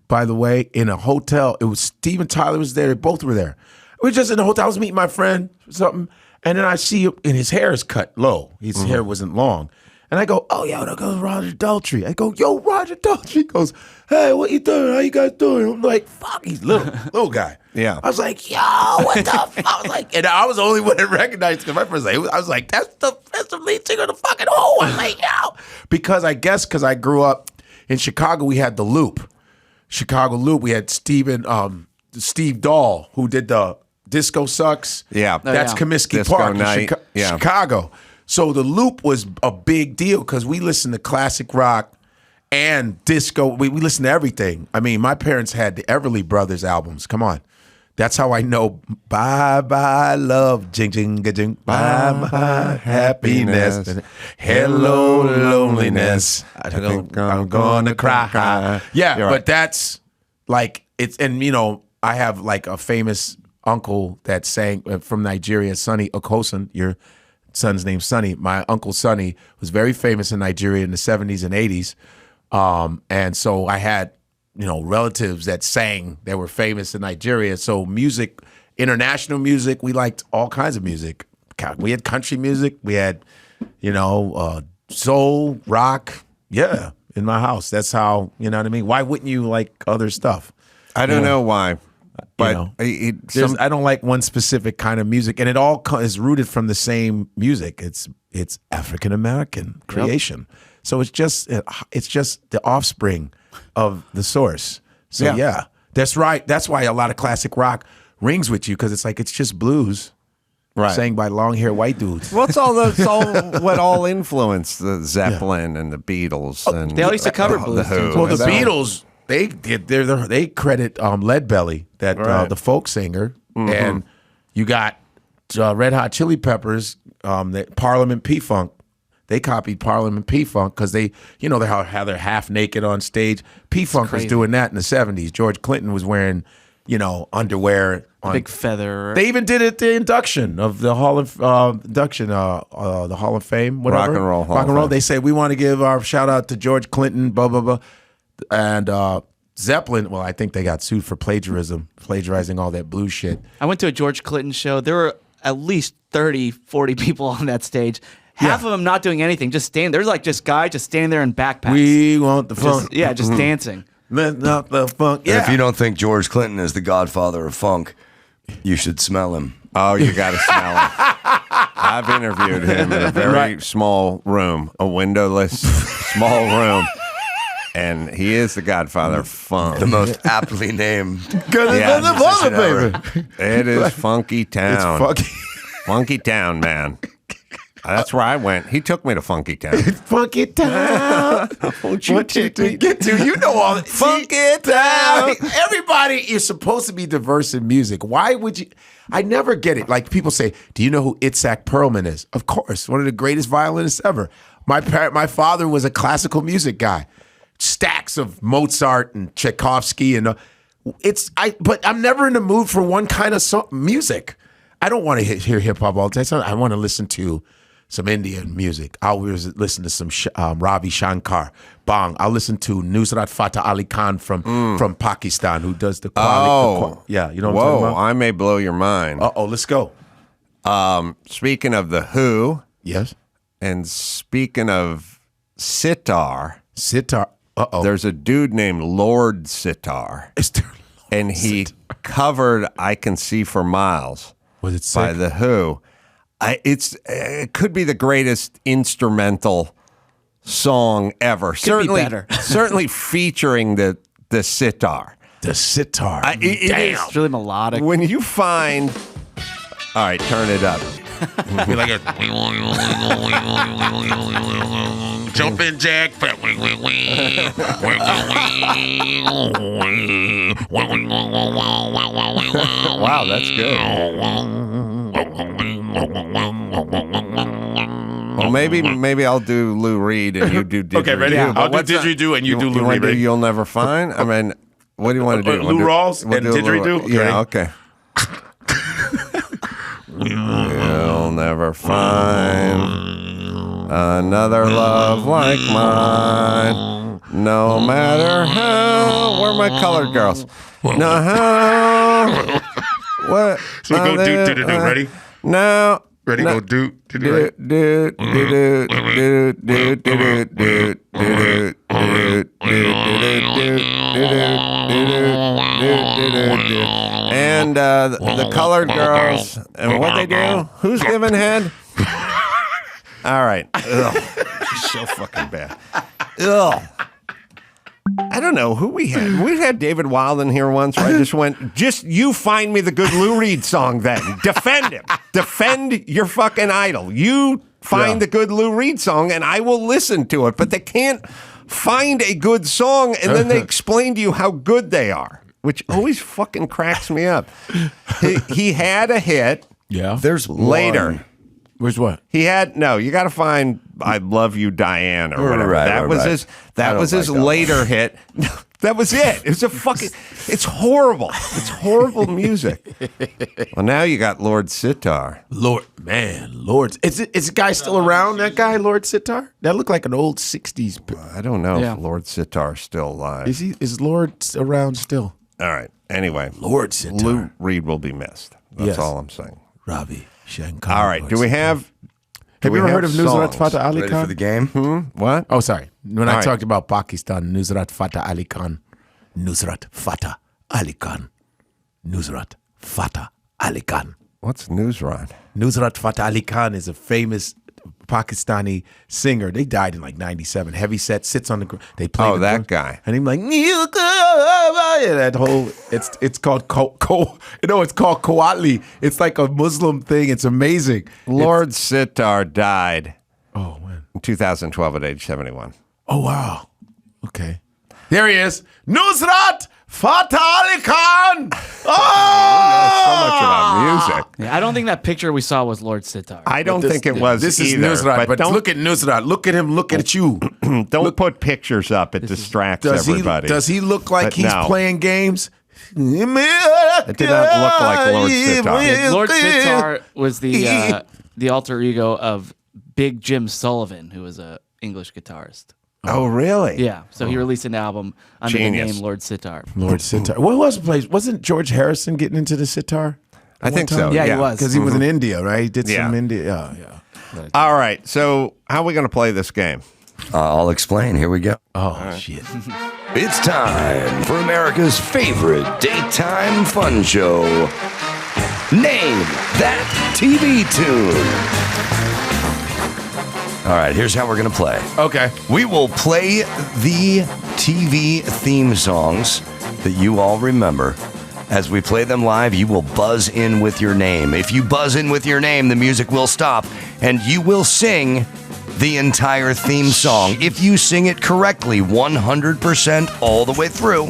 by the way, in a hotel. It was Steve and Tyler was there. They both were there. We were just in the hotel. I was meeting my friend or something. And then I see him, and his hair is cut low. His hair wasn't long. And I go, oh, yo, there goes Roger Daltrey. I go, yo, Roger Daltrey. He goes, hey, what you doing? How you guys doing? I'm like, fuck, he's little guy. Yeah. I was like, yo, what the fuck? I was like, and I was the only one that recognized because my friends, I was like, that's the lead singer of the fucking Who. I'm like, yo. Because I grew up in Chicago, we had the Loop. Chicago Loop. We had Steve Dahl, who did the Disco Sucks. Yeah. That's yeah. Comiskey Disco Park in Night. Yeah. Chicago. So the Loop was a big deal because we listened to classic rock and disco. We listened to everything. I mean, my parents had the Everly Brothers albums. Come on. That's how I know Bye Bye Love, Jing Jing Jing, Bye Bye Happiness, Hello Loneliness. I'm gonna cry. Yeah, You're but right. that's like it's, and you know, I have like a famous uncle that sang from Nigeria, Sonny Okosun. Your son's name's Sonny. My uncle Sonny was very famous in Nigeria in the 70s and 80s, and so I had, you know, relatives that sang that were famous in Nigeria. So music, international music, we liked all kinds of music. We had country music. We had, you know, soul, rock. Yeah, in my house. That's how, you know what I mean? Why wouldn't you like other stuff? I don't know why, but You know, I don't like one specific kind of music, and it all is rooted from the same music. It's African American creation. So it's just the offspring of the source. So yeah, that's right. That's why a lot of classic rock rings with you, because it's just blues, right. sang by long-haired white dudes. Well, it's all what all influenced the Zeppelin and the Beatles. And They all used to cover blues the Who. tunes. Well, the That- Beatles, they credit Leadbelly, that Right. the folk singer, and you got Red Hot Chili Peppers, Parliament P-Funk. They copied Parliament P-Funk because they, you know, how they're half naked on stage. P-Funk was crazy. doing that in the 70s. George Clinton was wearing, you know, underwear. Big feather. They even did it at the induction of the Hall of the Hall of Fame, whatever. Rock and Roll Hall Rock and of Roll. Fame. They say we want to give our shout out to George Clinton, blah blah blah, and Zeppelin. Well, I think they got sued for plagiarizing all that blue shit. I went to a George Clinton show. There were at least 30, 40 people on that stage. Half of them not doing anything, just standing. There's like just guys just standing there in backpacks. We want the funk. Just dancing. Let out the funk. And Yeah. if you don't think George Clinton is the godfather of funk, you should smell him. Oh, you got to smell him. I've interviewed him in a very small room, a windowless small room, and he is the godfather of funk. The most aptly named. Yeah, musician ever. It is Funky Town. Funky. Funky Town, man. That's where I went. He took me to Funky Town. Funky Town. Won't you take me? Get to, you know all that. Funky Town. Everybody is supposed to be diverse in music. Why would you? I never get it. Like people say, do you know who Itzhak Perlman is? Of course, one of the greatest violinists ever. My father was a classical music guy. Stacks of Mozart and Tchaikovsky and but I'm never in the mood for one kind of music. I don't want to hear hip hop all the time. I want to listen to some Indian music. I'll listen to some Ravi Shankar, Bang. I'll listen to Nusrat Fateh Ali Khan from Pakistan, who does the Qawwali. Yeah, you know what I'm talking Whoa, about? I may blow your mind. Let's go. Speaking of The Who, Yes. and speaking of sitar, Sitar. there's a dude named Lord Sitar, and he covered I Can See for Miles Was it by sick? The Who. It could be the greatest instrumental song ever. Certainly, better. certainly featuring the sitar. The sitar. It is- It's really melodic. when you find, all right, turn it up. Be like a jumping jack. Wow, that's good. Well, maybe I'll do Lou Reed and you do Didgeridoo. Okay, ready? But I'll do what's that? Didgeridoo and you do Lou wanna Reed, do ready? You'll Never Find? I mean, what do you want to do? Lou Rawls and Didgeridoo? Yeah, Ready? okay. You'll never find another love like mine, no matter how. Where are my colored girls? No, how. What? So go do. Ready? No. Ready? No. Go do. And the colored girls, and what they do? Who's giving head? All right. Ugh. She's so fucking bad. Ugh. I don't know who we had. We had David Wild in here once where I just went, you find me the good Lou Reed song then. Defend him. Defend your fucking idol. You find the good Lou Reed song and I will listen to it. But they can't find a good song and then they explain to you how good they are, which always fucking cracks me up. He had a hit. Yeah. There's later. one. Where's what? He had you got to find "I Love You, Diane" or whatever. That was his later hit. That was it. It was it's horrible. It's horrible music. Well, now you got Lord Sitar. Lord. Is the guy still around? That guy, Lord Sitar? That looked like an old '60s. I don't know if Lord Sitar's still alive. Is Lord around still? All right. Anyway, Lord Sitar. Lou Reed will be missed. That's all I'm saying. Ravi Shankar. All right. Do we have? Have you ever heard of Nusrat Fateh Ali Ready Khan? for the game? What? Oh, sorry. When All I right. talked about Pakistan, Nusrat Fateh Ali Khan. Nusrat Fateh Ali Khan. Nusrat Fateh Ali Khan. What's Nusrat? Nusrat Fateh Ali Khan is a famous Pakistani singer. They died in like 97. Heavy set, sits on the ground. They play Oh, the that drum. guy. And he's like, that whole, it's called, it's called Qawwali. It's like a Muslim thing. It's amazing. Lord Sitar died Oh, man. in 2012 at age 71. Oh, wow. Okay. There he is. Nusrat Fateh Ali Khan. Oh! So much about music. Yeah, I don't think that picture we saw was Lord Sitar. I don't think it was This is either. Nusrat, but don't look at Nusrat. Look at him. Look at you. don't put pictures up. It distracts everybody. Does he look like But he's no. playing games? It did not look like Lord Sitar. Lord Sitar was the alter ego of Big Jim Sullivan, who was a English guitarist. Oh, really? Yeah, so he released an album under Genius. the name Lord Sitar. Lord Sitar. What was the place? Wasn't George Harrison getting into the sitar? I think so. Yeah, he was. Because he was in India, right? He did Yeah. some India. Yeah. All right. So, how are we going to play this game? I'll explain. Here we go. Oh, shit. It's time for America's favorite daytime fun show. Name that TV tune. All right, here's how we're going to play. Okay. We will play the TV theme songs that you all remember. As we play them live, you will buzz in with your name. If you buzz in with your name, the music will stop, and you will sing the entire theme song. If you sing it correctly, 100% all the way through,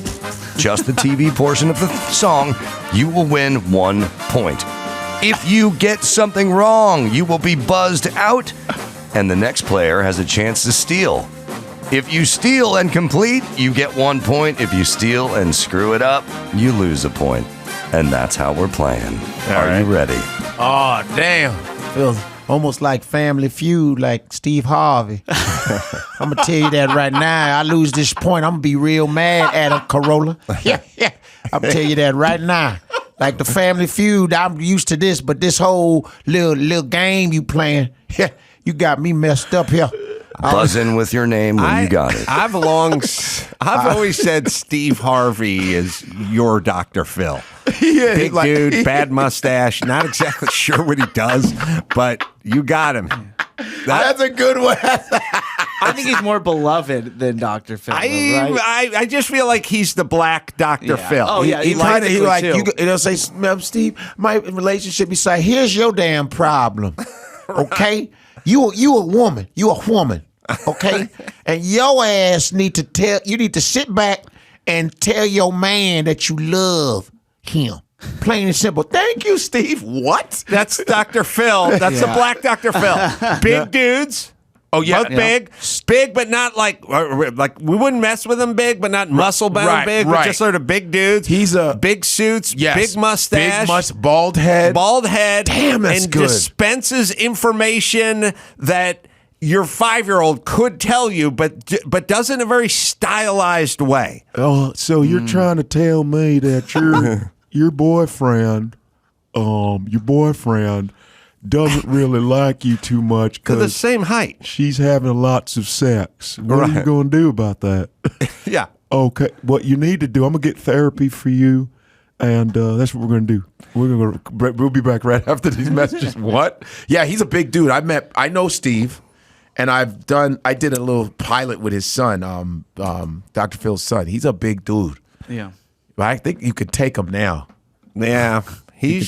just the TV portion of the song, you will win 1 point. If you get something wrong, you will be buzzed out, and the next player has a chance to steal. If you steal and complete, you get 1 point. If you steal and screw it up, you lose a point. And that's how we're playing. Are you ready? Oh, damn. Feels almost like Family Feud, like Steve Harvey. I'm going to tell you that right now. I lose this point, I'm going to be real mad at a Carolla. Yeah. I'm going to tell you that right now. Like the Family Feud, I'm used to this, but this whole little game you playing, you got me messed up here. Buzz in with your name when you got it. I've always said Steve Harvey is your Dr. Phil. Yeah, Big dude, bad mustache. Not exactly sure what he does, but you got him. That's a good one. I think he's more beloved than Dr. Phil. Right? I just feel like he's the black Dr. Phil. Oh, yeah. He kind of likes it like too. it'll say, Steve, my relationship. He's like, here's your damn problem. Okay, you a woman. You a woman. Okay, and your ass need to sit back and tell your man that you love him. Plain and simple. Thank you, Steve. What? That's Dr. Phil. That's the black Dr. Phil. Big dudes. Oh yeah, Both big, but not like we wouldn't mess with him big, but not muscle bound big, but just sort of big dudes. He's a big suits, big mustache, bald head. Damn, that's and good. dispenses information that your 5-year-old could tell you, but does it in a very stylized way. Oh, so you're trying to tell me that your boyfriend doesn't really like you too much They're the because same height. she's having lots of sex. What are you Right. going to do about that? Yeah. Okay, what you need to do, I'm going to get therapy for you, and that's what we're going to do. We'll be back right after these messages. What? Yeah, he's a big dude. I know Steve, And I did a little pilot with his son, Dr. Phil's son. He's a big dude. Yeah. But I think you could take him now. Yeah. You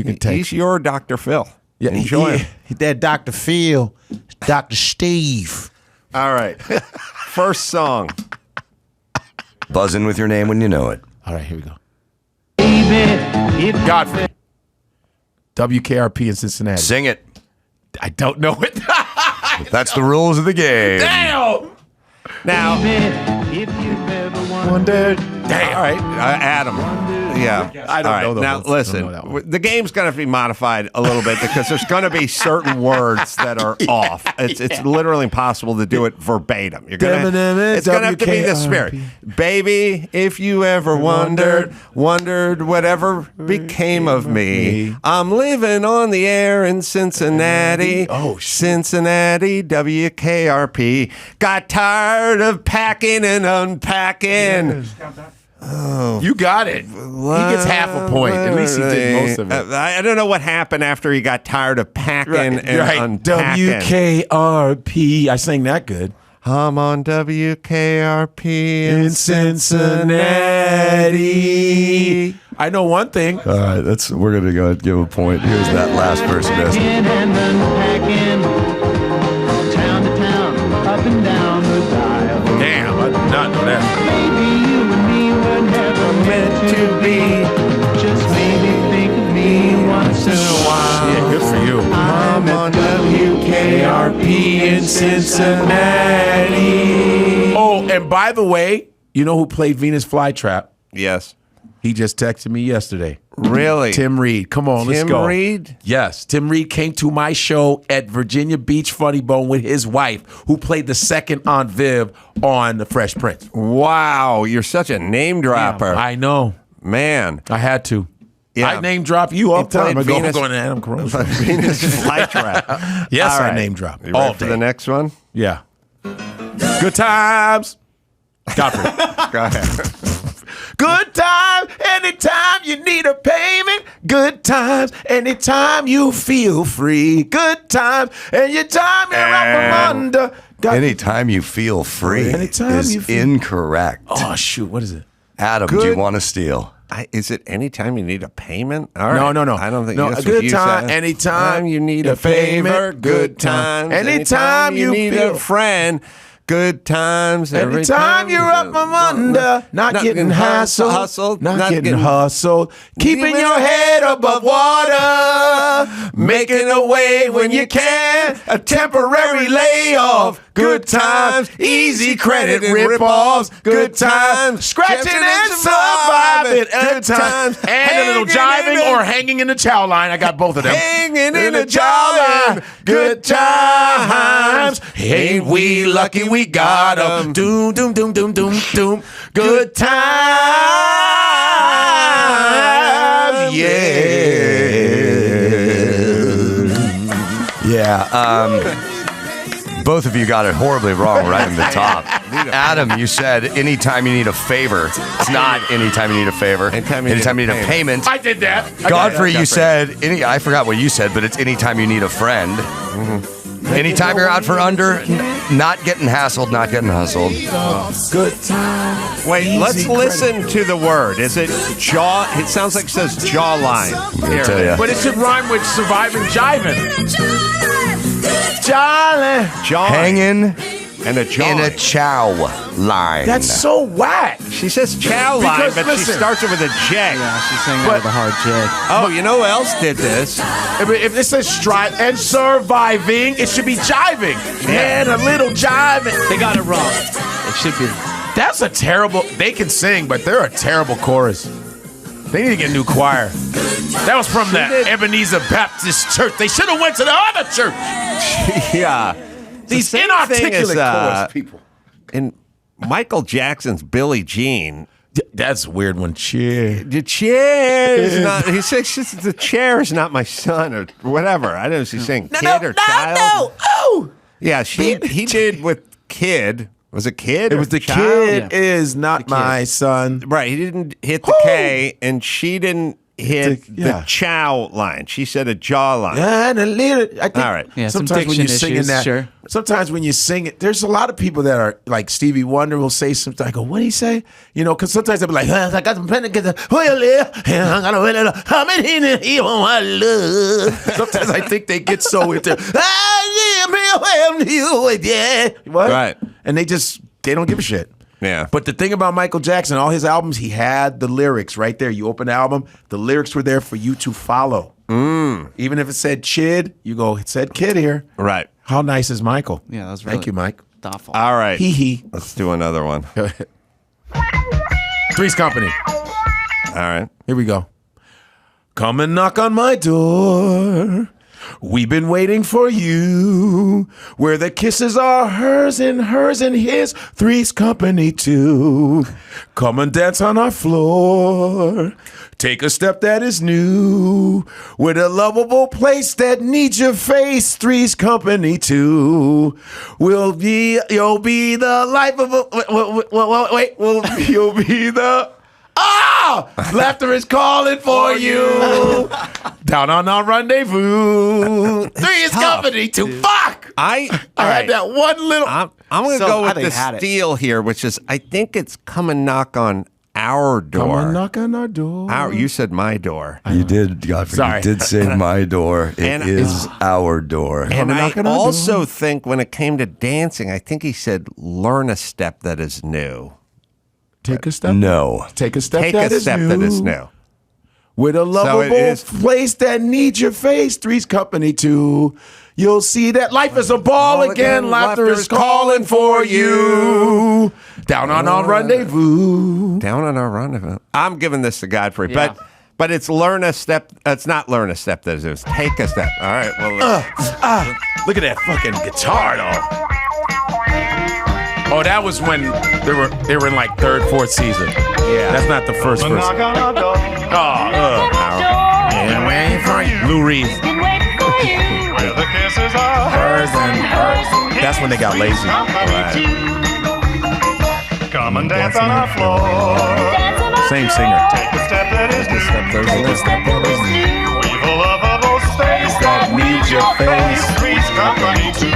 can take He's your Dr. Phil. Yeah, Enjoy him. That Dr. Phil, Dr. Steve. All right. First song. Buzz in with your name when you know it. All right, here we go. Godfrey. WKRP in Cincinnati. Sing it. I don't know it. That's the rules of the game. Damn. Now, Wondered. Damn. All right, Adam. Yeah. I don't know those. Now, I don't know listen, that one. the game's going to be modified a little bit because there's going to be certain words that are off. It's literally impossible to do it verbatim. It's going to have to be the spirit. Baby, if you ever wondered whatever became of me. I'm living on the air in Cincinnati. Oh, shit. Cincinnati, WKRP. Got tired of packing and unpacking. You got it. He gets half a point. At least he did most of it. I don't know what happened after he got tired of packing and unpacking. WKRP. I sang that good. I'm on WKRP in Cincinnati. I know one thing. All right, we're gonna go ahead and give a point. Here's that last person. Town to town, up and down the dial. Damn, I did not know that. Maybe you and me were never meant to be. Just maybe think of me once in a while. Yeah, good for you. I'm on WKRP in Cincinnati. Oh, and by the way, you know who played Venus Flytrap? Yes. He just texted me yesterday. Really? Tim Reed. Come on, let's go. Tim Reed? Yes. Tim Reed came to my show at Virginia Beach Funny Bone with his wife, who played the second Aunt Viv on The Fresh Prince. Wow, you're such a name dropper. I know. Man. I had to. Yeah. I name drop you all the time. I go, I'm Venus- going to Adam Carolla. Venus Flytrap. Yes, All I right. name drop. You all ready for day. the next one? Yeah. Good times. Godfrey. Go ahead. Good time, anytime you need a payment. Good times, anytime you feel free. Good times, and your time you're out from under. Anytime you feel free Anytime is you feel- incorrect. Oh, shoot, what is it? Adam, do you want to steal? Is it anytime you need a payment? All right. No. I don't think no, that's a good what you time, said. anytime you need a favor. Good times. Anytime you need feel- a friend. Good times. Every Anytime you're up from under, not getting hassled, not getting hustled, keeping your head above water, making a way when you can, a temporary layoff. Good times, easy credit rip-offs. Good times, scratching and surviving. Good times, and a little jiving or hanging in the chow line. I got both of them. Hanging in the chow line. Good times, ain't we lucky we got 'em. Doom, doom, doom, doom, doom, doom. Good times, Yeah. Both of you got it horribly wrong right in the top. Adam, you said anytime you need a favor. It's not anytime you need a favor. Anytime you need a a payment. I did that. Godfrey, you said I forgot what you said, but it's anytime you need a friend. Mm-hmm. Anytime you're out for under, not getting hassled, not getting hustled. Good time. Wait, let's listen to the word. Is it jaw? It sounds like it says jawline. I'm gonna tell you. But it should rhyme with surviving jiving. Jolly. Jaw. Hanging and a jaw. in a chow line. That's so whack. She says chow line, Because, but listen. she starts it with a J. Yeah, she's saying that with a hard J. Oh, you know who else did this? If it says strive and surviving, it should be jiving. And a little jiving. They got it wrong. It should be. That's a terrible. They can sing, but they're a terrible chorus. They need to get a new choir. That was from the Ebenezer Baptist Church. They should have went to the other church. Yeah. These same inarticulate thing as, chorus people. In Michael Jackson's Billie Jean, That's a weird one. Cheer. the chair is not. He says the chair is not my son or whatever. I don't know if she's saying kid or child. No. Oh. Yeah, he did with kid. Was it kid? It or was the child? kid is not my son. Right. He didn't hit the K, and she didn't hit Yeah. the chow line. She said a jaw line. And a little. I think All right. Yeah, some sometimes when diction you're singing issues, that, sure. sometimes when you sing it, there's a lot of people that are like Stevie Wonder will say something. I go, what did he say? You know, because sometimes they'll be like, I got some pen to get the sometimes I think they get so into what? Right. And they don't give a shit. Yeah. But the thing about Michael Jackson, all his albums, he had the lyrics right there. You open the album, the lyrics were there for you to follow. Even if it said Chid, you go, it said Kid here. Right. How nice is Michael? Yeah, that was really Thank you, Mike. thoughtful. All right. Hee hee. Let's do another one. Go ahead. Three's Company. All right. Here we go. Come and knock on my door. We've been waiting for you. Where the kisses are hers and his. Three's Company too. Come and dance on our floor. Take a step that is new. With a lovable place that needs your face. Three's Company too. You'll be the life of a. You'll be the. Laughter is calling for you. Down on our rendezvous. Three's Company too. Fuck. I had that one little. I'm going to So go how with they the had it. steal here, which is I think it's come and knock on our door. Come and knock on our door. You said my door. You did, Godfrey. Sorry. You did say my door. It And- is our door. And and I knock on our also think when it came to dancing, I think he said learn a step that is new. Take a step. No. Take a step Take that a is step new. that is new. With a lovable is- place that needs your face. Three's Company too. You'll see that life is a ball again. Laughter is calling for you. Down on our rendezvous. Down on our rendezvous. I'm giving this to Godfrey, Yeah. but it's learn a step. It's not learn a step that is new. It's take a step. All right. Well, Look at that fucking guitar though. Oh, that was when they were in like third, fourth season. Yeah. That's not the first verse. And waiting for you. Lou Reed. Hers and hers. That's when they got lazy. Come and dance on our floor. Same singer. Take a step that is new. Take a step that is new. We've a lovable space that needs your face. Three's Company too.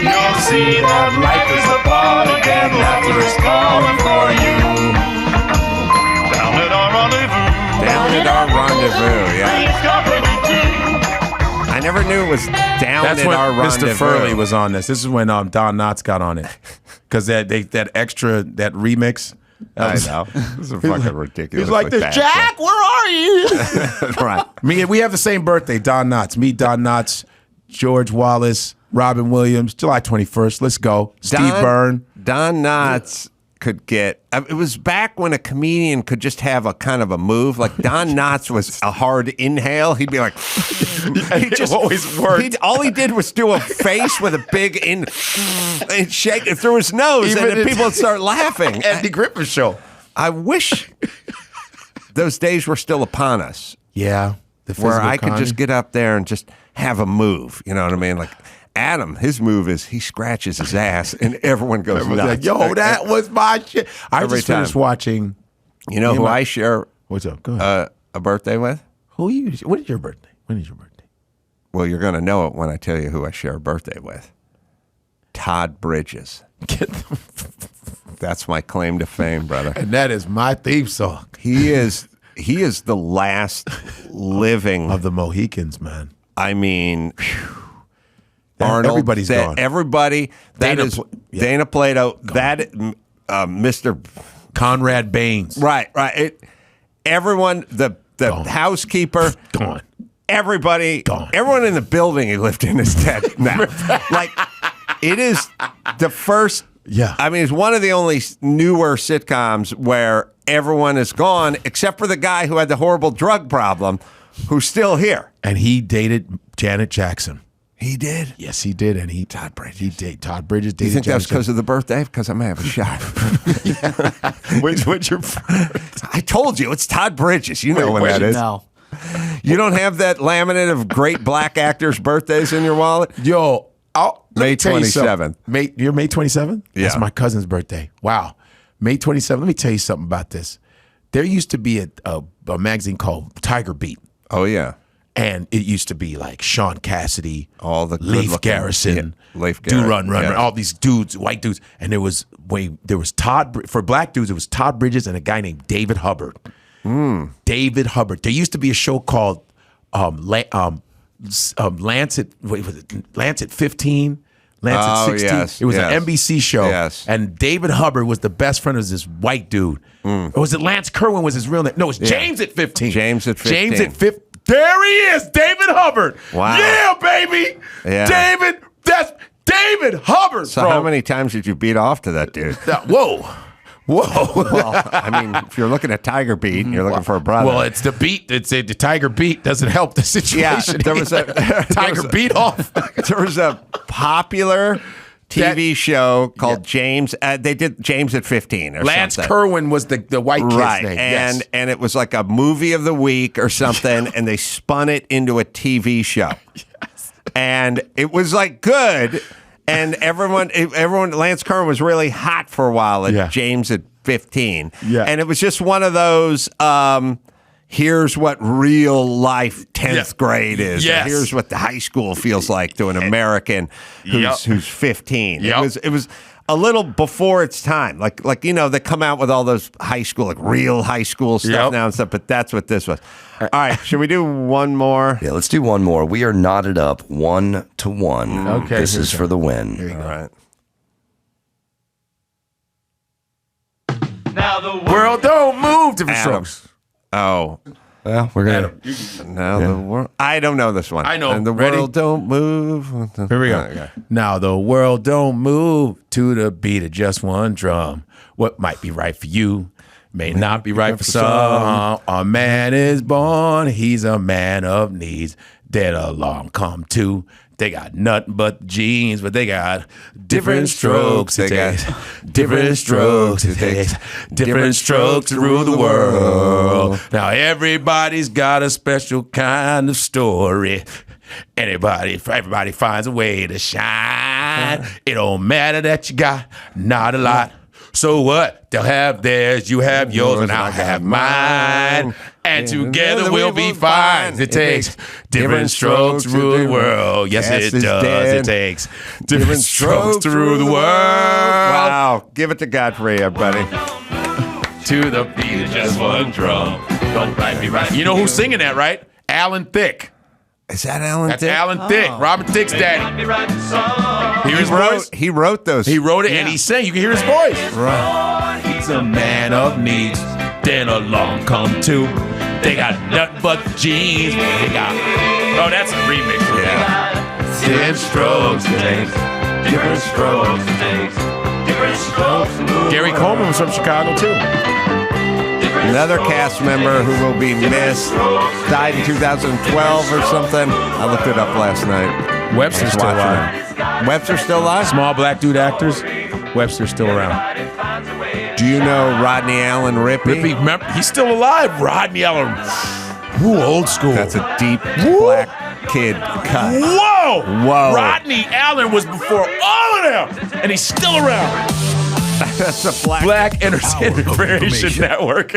You'll see that life is a ball again. Laughter is calling for you. Down at our rendezvous. down at our rendezvous. Yeah. Three's Company too. I never knew it was down That's at when our rendezvous. Mr. Furley was on this. This is when Don Knotts got on it. Because that remix. I know. This is fucking ridiculous. He's like this, Jack, where are you? Right. Me, we have the same birthday, Don Knotts. Me, Don Knotts, George Wallace, Robin Williams, July 21st. Let's go. Steve Byrne. Don Knotts could get. It was back when a comedian could just have a kind of a move. Like Don Knotts was a hard inhale. He'd be like, he just always worked. All he did was do a face with a big and shake it through his nose, Even and then in- people would start laughing. Andy Griffith Show. I wish those days were still upon us, Yeah. The where physical I could just comedy. get up there and just have a move. You know what I mean? Like Adam, his move is he scratches his ass, and everyone goes Everyone's nuts. like, yo, that was my shit. I Every just finished time. watching. You know Me who and my- I share What's up? Go ahead. a birthday with? Who you? What is your birthday? When is your birthday? Well, you're going to know it when I tell you who I share a birthday with. Todd Bridges. That's my claim to fame, brother. And that is my theme song He is the last living. of the Mohicans, man. I mean, Arnold. Everybody's gone. Everybody. That Dana is Pl- yeah. Dana Plato. That Mr. Conrad Baines. Right. Everyone. The Gone. housekeeper. Gone. Everybody, Gone. everyone in the building he lived in is dead now. Like, it is the first. Yeah. I mean, it's one of the only newer sitcoms where everyone is gone except for the guy who had the horrible drug problem, who's still here. And he dated Janet Jackson. He did. Yes, he did. And Todd Bridges. Todd Bridges Do you dated think that was Janet because of the birthday? Because I'm going to have a shot. Jackson. What's your I told you, it's Todd Bridges. You know when wait, that is. No. You don't have that laminate of great black actors' birthdays in your wallet? Yo, let May me tell you 27th. something. You're May 27th? Yeah. That's my cousin's birthday. Wow. May 27th. Let me tell you something about this. there used to be a magazine called Tiger Beat. Oh yeah. And it used to be like Sean Cassidy, all the Leif Garrison, Leif Do Run, yeah. all these dudes, white dudes. And there was Todd, for black dudes, it was Todd Bridges and a guy named David Hubbard. David Hubbard. There used to be a show called Lance at 15. Lance at 16. Yes, it was an NBC show. Yes. And David Hubbard was the best friend of this white dude. Or was it Lance Kerwin was his real name? No, it was James at 15. James at 15. James at 15. There he is, David Hubbard. Wow. Yeah, baby. Yeah. David, that's David Hubbard, So bro. how many times did you beat off to that dude? Whoa. Well, I mean, if you're looking at Tiger Beat, you're looking for a brother. Well, it's the beat. The Tiger Beat doesn't help the situation. Yeah, there was a Tiger Beat off. There was a popular TV show called James. They did James at 15 or Lance something. Kerwin was the white kid's Right, name. and it was like a movie of the week or something, and they spun it into a TV show. Yes. And it was like good. And everyone, Lance Kerwin was really hot for a while at James at 15. Yeah. And it was just one of those, here's what real life 10th grade is. Yes. Or here's what the high school feels like to an American who's 15. Yep. It was a little before its time. Like they come out with all those high school, like real high school stuff now and stuff, but that's what this was. All right, should we do one more? Yeah, let's do one more. We are knotted up 1-1. Okay, This is for the win. Here you go. All right. Now the World don't move. Different Adam. strokes. Oh. Well, we're gonna. Now the world. I don't know this one. I know. And the Ready? world don't move. Here we go. Okay. Now the world don't move to the beat of just one drum. What might be right for you may not be right for some. A man is born, he's a man of needs. Then along come two. They got nothing but jeans, but they got different strokes. It takes different strokes. It takes different strokes to rule the world. Now everybody's got a special kind of story. Everybody finds a way to shine. It don't matter that you got not a lot. So what? They'll have theirs, you have yours, and I'll have mine. And together we'll be fine. It takes different strokes to rule the world. Yes, it does. It takes different strokes to rule the world. Wow. Give it to Godfrey, everybody. To the beat of just one drum. Don't right be right. You know who's singing that, right? Alan Thicke. Is that Alan That's Thicke? Alan Thicke, Robin Thicke's daddy. Hear his voice? He wrote those. He wrote it and he sang. You can hear his voice. Right. He's a man of needs. Then along come two. They got nothing but jeans. They got. Oh, that's a remix. Yeah. Different strokes. Different strokes. Different strokes. Gary Coleman was from Chicago too. Another cast member who will be missed. Died in 2012 or something. I looked it up last night. Webster's still alive. Webster's still alive? Small black dude actors. Webster's still around. Do you know Rodney Allen Rippey? Rippey, remember, he's still alive. Rodney Allen. Ooh, old school. That's a deep black kid cut. Whoa! Whoa. Rodney Allen was before all of them, and he's still around. That's a Black Entertainment Creation Network.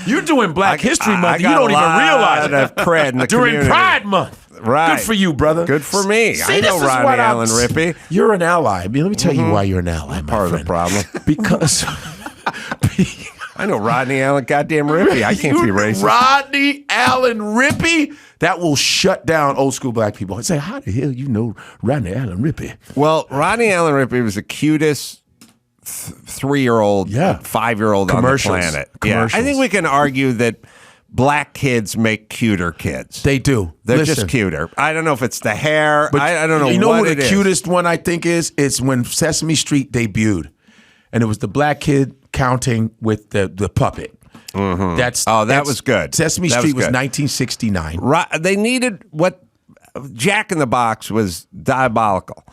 You're doing Black History Month. You don't even realize it. Of cred in the During community. Pride Month. Right. Good for you, brother. Good for me. See, I know this is Rodney what I'm- Allen Rippey. You're an ally. I mean, let me tell you why you're an ally, my Part of the friend. problem. Because I know Rodney Allen goddamn Rippey. I can't be racist. Rodney Allen Rippey, that will shut down old school black people. I say, how the hell you know Rodney Allen Rippey? Well, Rodney Allen Rippey was the cutest 3-year-old, 5-year-old on the Commercials. planet. Commercials. Yeah, I think we can argue that black kids make cuter kids. They do. They're Listen, just cuter. I don't know if it's the hair. But I don't know You know what who it the is. cutest one I think is? It's when Sesame Street debuted, and it was the black kid counting with the puppet. Mm-hmm. That's that was good. Sesame That Street was good. 1969. They needed what Jack in the Box was diabolical.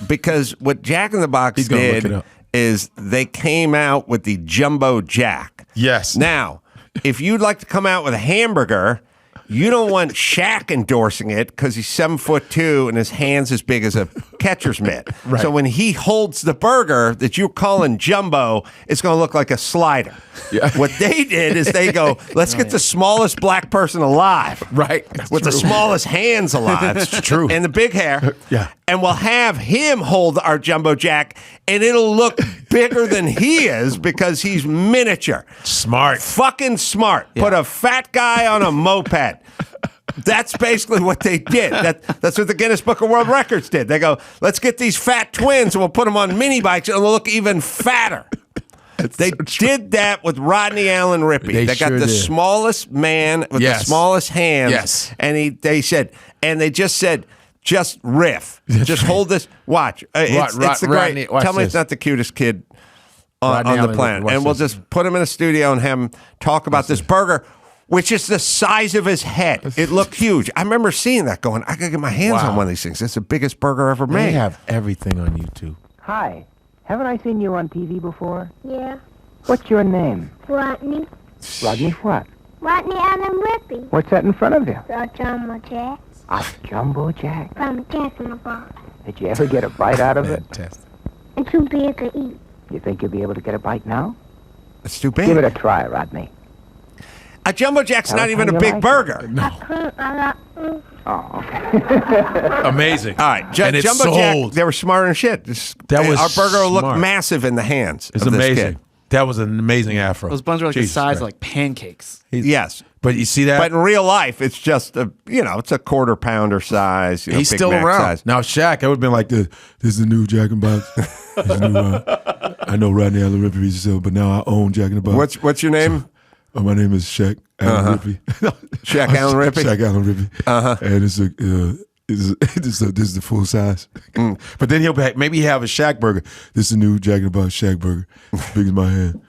Because what Jack in the Box He's gonna look it did up. is they came out with the Jumbo Jack. Yes. Now, if you'd like to come out with a hamburger, You don't want Shaq endorsing it because he's 7'2" and his hand's as big as a catcher's mitt. Right. So when he holds the burger that you're calling jumbo, it's going to look like a slider. Yeah. What they did is they go, let's get the smallest black person alive. Right. With the smallest hands alive. It's true. And the big hair. Yeah. And we'll have him hold our jumbo jack, and it'll look bigger than he is because he's miniature. Smart. Fucking smart. Put a fat guy on a moped. That's basically what they did. That's what the Guinness Book of World Records did. They go, let's get these fat twins and we'll put them on mini bikes and they'll look even fatter. They did that with Rodney Allen Rippey. They got sure the did. smallest man with the smallest hands. Yes. And they just said, just riff. Just hold this. Watch. It's the great. Rodney, watch Tell me this. it's not the cutest kid on the Allen planet. Rippey, watch And we'll this. just put him in a studio and have him talk about this burger, which is the size of his head. It looked huge. I remember seeing that going, I got to get my hands on one of these things. It's the biggest burger ever They made. have everything on YouTube. Hi. Haven't I seen you on TV before? Yeah. What's your name? Rodney. Rodney what? Rodney Allen Rippey. What's that in front of you? The Jumbo Jack. A jumbo jack. From Jack in the Box. Did you ever get a bite out of it? Fantastic. And too big to eat. You think you'll be able to get a bite now? It's too big. Give it a try, Rodney. A jumbo jack's Tell not us even how a you big like it. burger. Oh, okay. Amazing. All right, And it's Jumbo sold. Jack, they were smarter than shit. That was our burger will look smart. massive in the hands It's of this amazing. kid. That was an amazing afro. Those buns were like Jesus the size Christ. of like pancakes. Yes. But you see that? But in real life, it's just it's a quarter pounder size. He's Big still Mac around. size. Now, Shaq, I would have been like, this is the new Jack in the Box. This is the new, I know Rodney Allen Rippey used to sell, but now I own Jack in the Box. What's your name? My name is Shaq Allen Rippey. Shaq Allen Rippey? Shaq Allen Rippey. And this is the full size. But then maybe have a Shaq burger. This is the new Jack in the Box Shaq burger. As big as my hand.